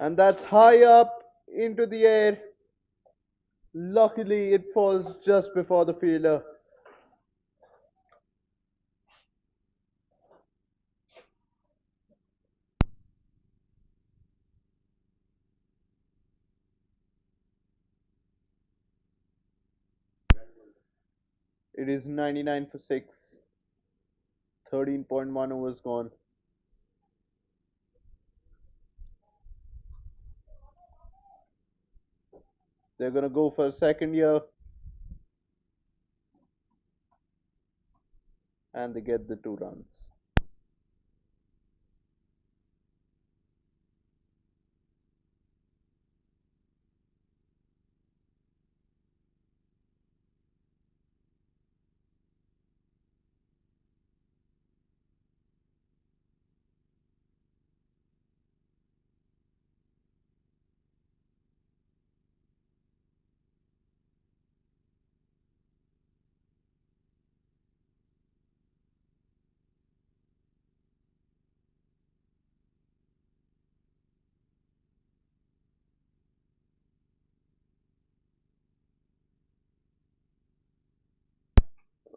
S1: And that's high up into the air. Luckily, it falls just before the fielder. It is 99 for 6. 13.1 overs gone. They're going to go for a second year. And they get the 2 runs.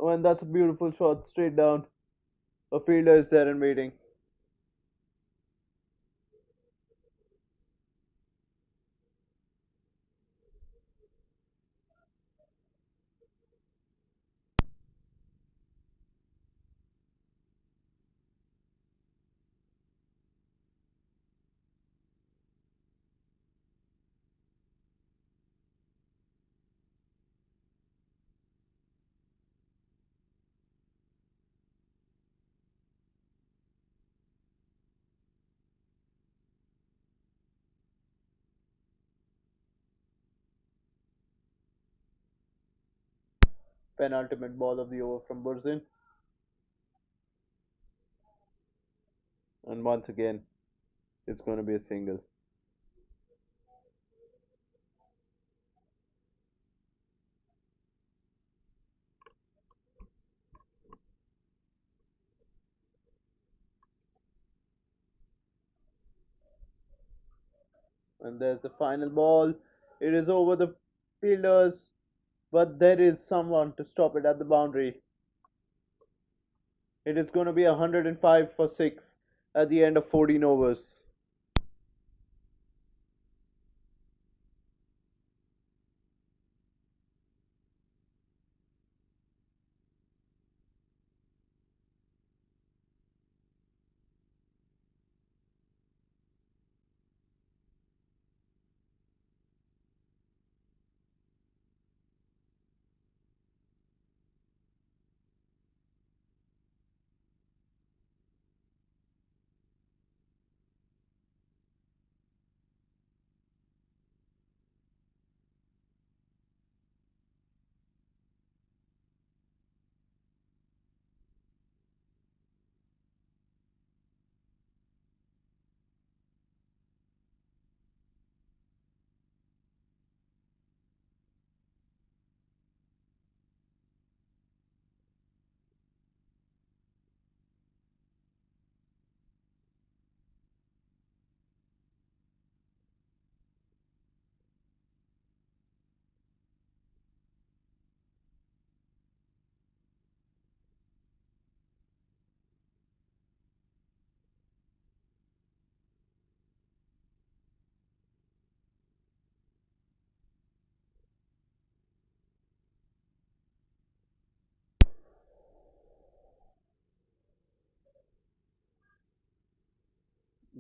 S1: Oh, and that's a beautiful shot straight down. A fielder is there and waiting. Penultimate ball of the over from Burzin. And once again, it's going to be a single. And there's the final ball. It is over the fielders. but there is someone to stop it at the boundary. It is going to be 105 for 6 at the end of 14 overs.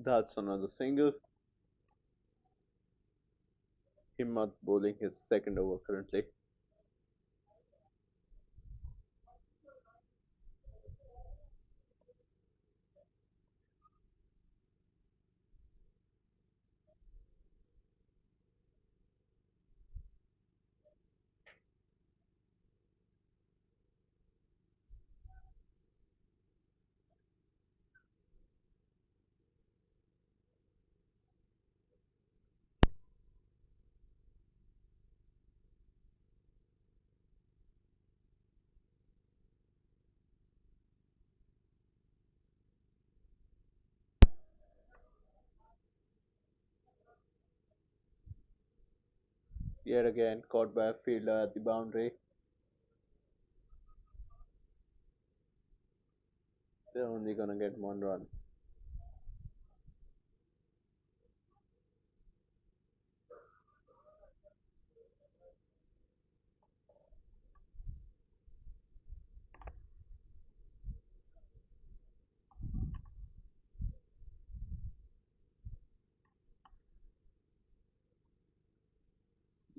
S1: That's another single. Himmat bowling his second over currently. Yet again caught by a fielder at the boundary. They're only gonna get one run.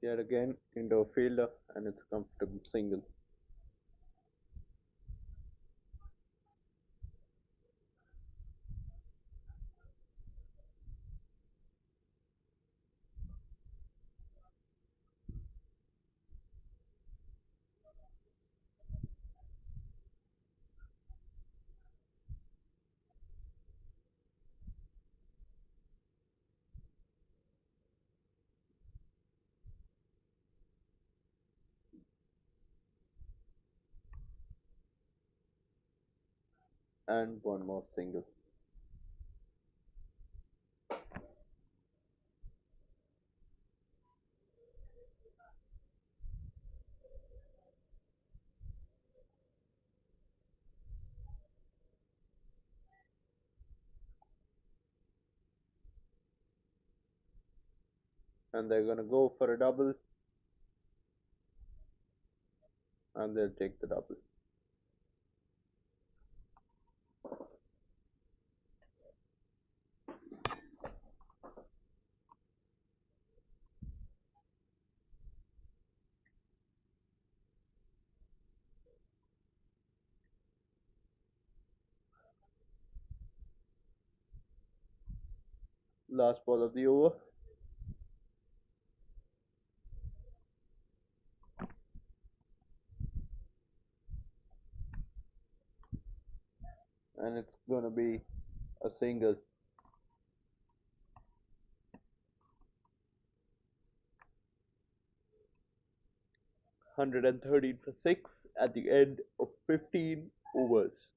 S1: Yet again into a fielder, and it's a comfortable single. And one more single. And they're gonna go for a double, and they'll take the double. Last ball of the over. And it's gonna be a single. 113 for 6 at the end of 15 overs.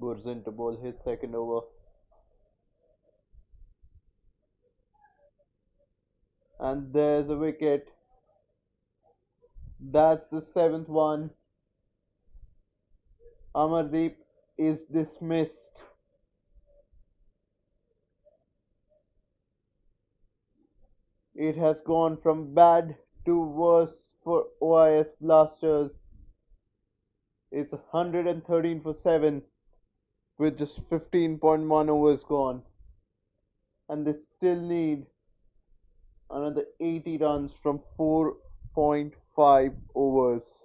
S1: Burzin to bowl his second over. And there's a wicket. That's the seventh one. Amardeep is dismissed. It has gone from bad to worse for OIS Blasters. It's 113 for 7 with just 15.1 overs gone. And they still need another 80 runs from 4.5 overs.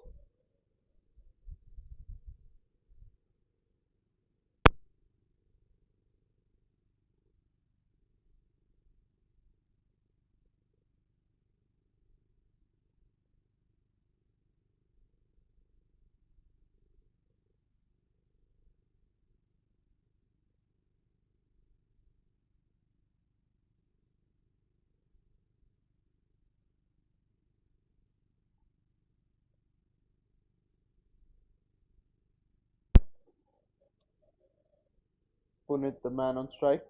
S1: Punit, the man on strike,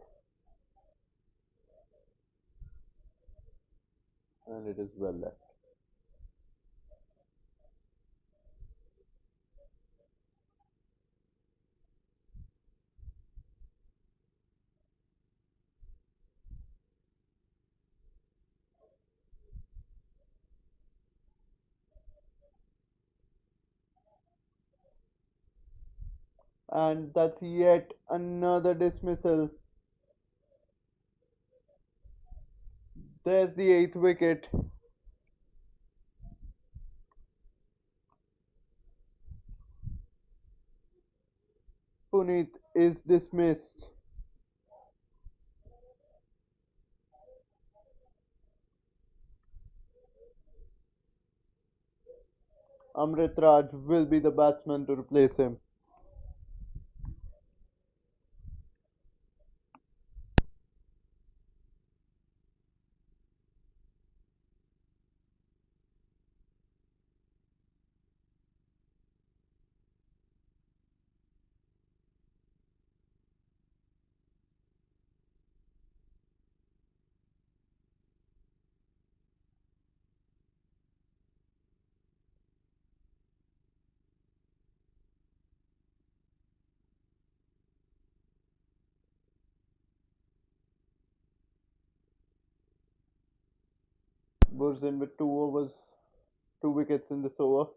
S1: and it is well left. And that's yet another dismissal. There's the eighth wicket. Puneet is dismissed. Amrit Raj will be the batsman to replace him. Burzin with 2 overs, 2 wickets in this over.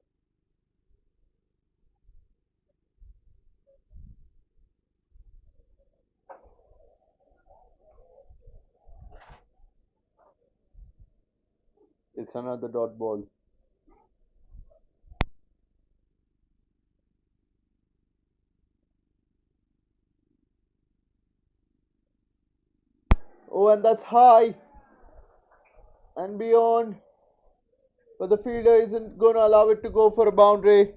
S1: It's another dot ball. Oh, and that's high and beyond. But the fielder isn't going to allow it to go for a boundary.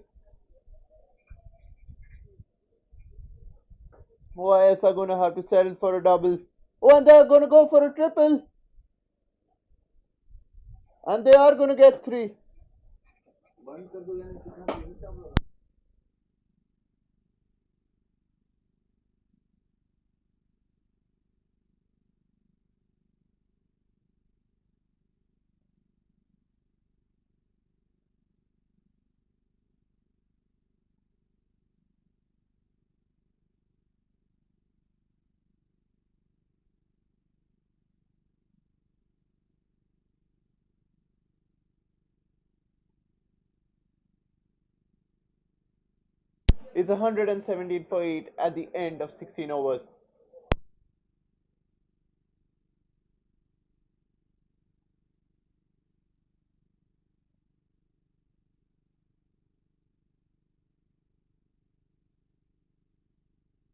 S1: OIS are going to have to settle for a double. Oh, and they're going to go for a triple. And they are going to get 3. It's 117 for 8 at the end of 16 overs.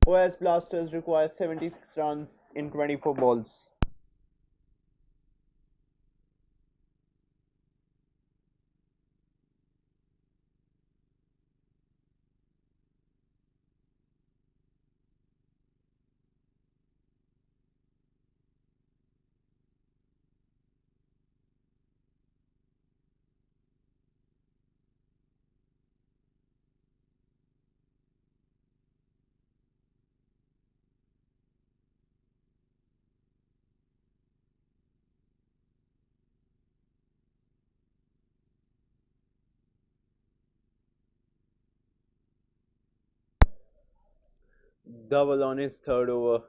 S1: OS Blasters require 76 runs in 24 balls. Double on his third over.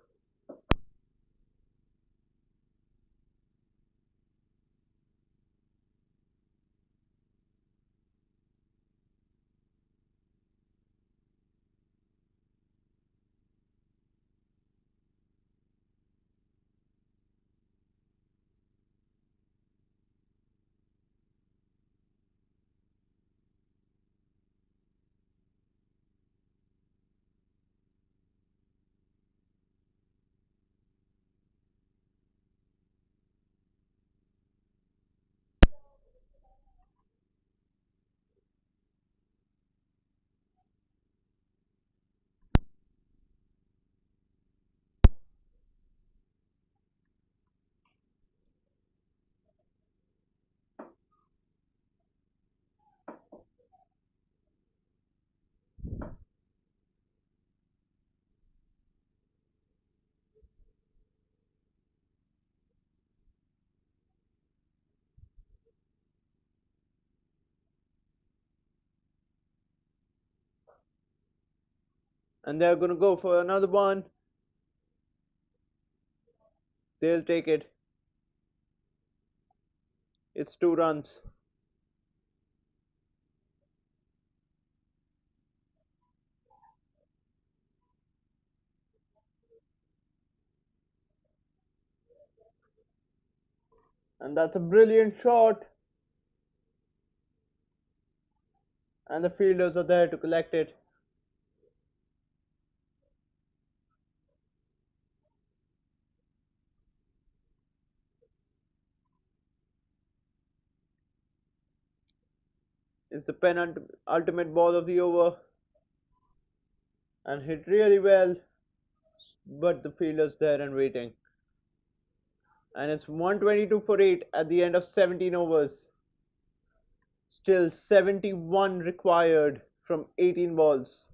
S1: And they're gonna go for another one. They'll take it. It's 2 runs. And that's a brilliant shot. And the fielders are there to collect it. It's the penultimate ball of the over. And hit really well. But the fielder's there and waiting. And it's 122 for 8 at the end of 17 overs. Still 71 required from 18 balls.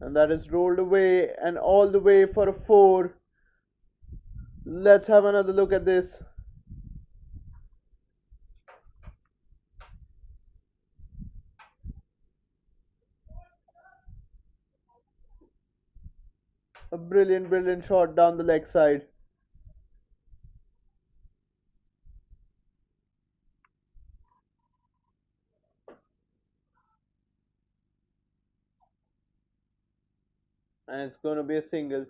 S1: And that is rolled away and all the way for a 4. Let's have another look at this. A brilliant shot down the leg side. And it's going to be a single.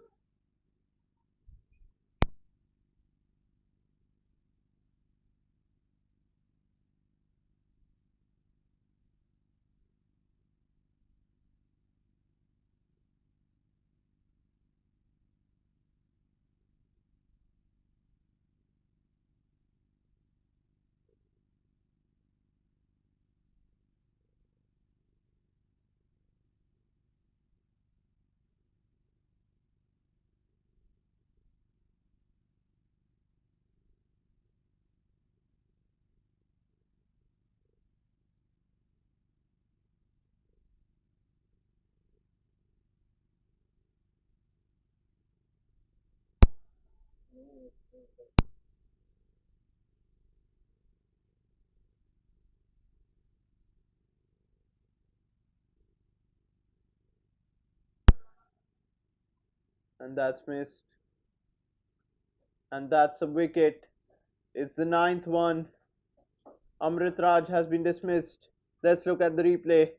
S1: And that's missed. And that's a wicket. It's the ninth one. Amrit Raj has been dismissed. Let's look at the replay.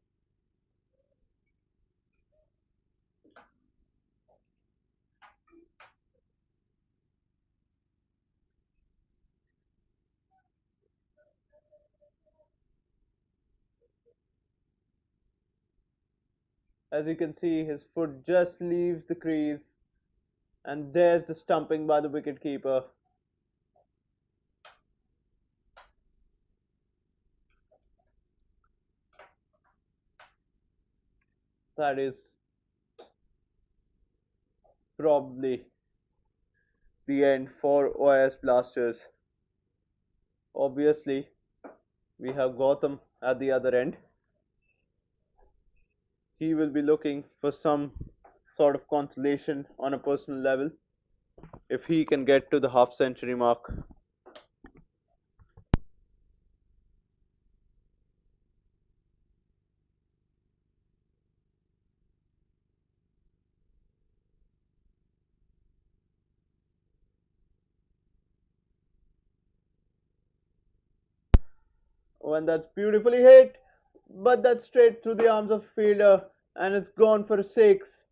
S1: As you can see, his foot just leaves the crease. And there's the stumping by the wicketkeeper. That is probably the end for OIS Blasters. Obviously, we have Gotham at the other end. He will be looking for some sort of consolation on a personal level if he can get to the half century mark. Oh, and that's beautifully hit, but that's straight through the arms of the fielder, and it's gone for a six.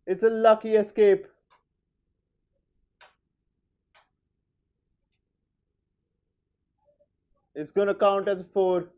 S1: It's a lucky escape. It's gonna count as a four.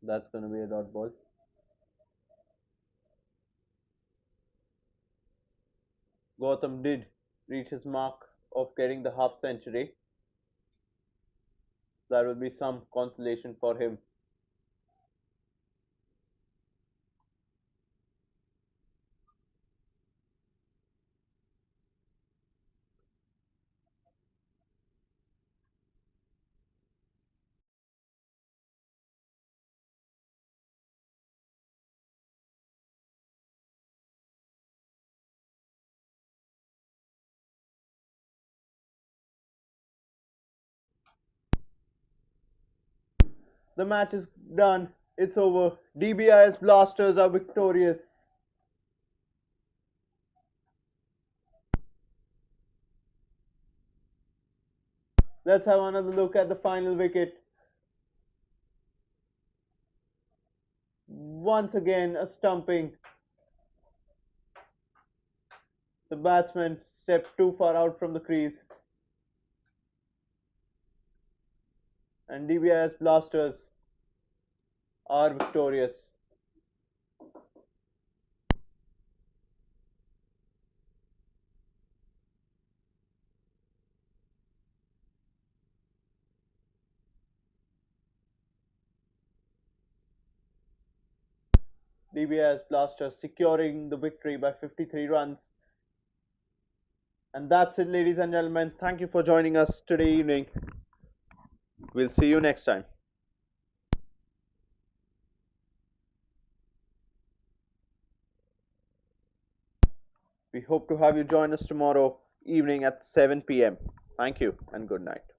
S1: That's gonna be a dot ball. Gotham did reach his mark of getting the half century. That will be some consolation for him. The match is done. It's over. DBIS Blasters are victorious. Let's have another look at the final wicket. Once again, a stumping. The batsman stepped too far out from the crease. And DBIS Blasters are victorious. DBIS Blasters securing the victory by 53 runs. And that's it, ladies and gentlemen. Thank you for joining us today evening. We'll see you next time. We hope to have you join us tomorrow evening at 7 p.m. Thank you and good night.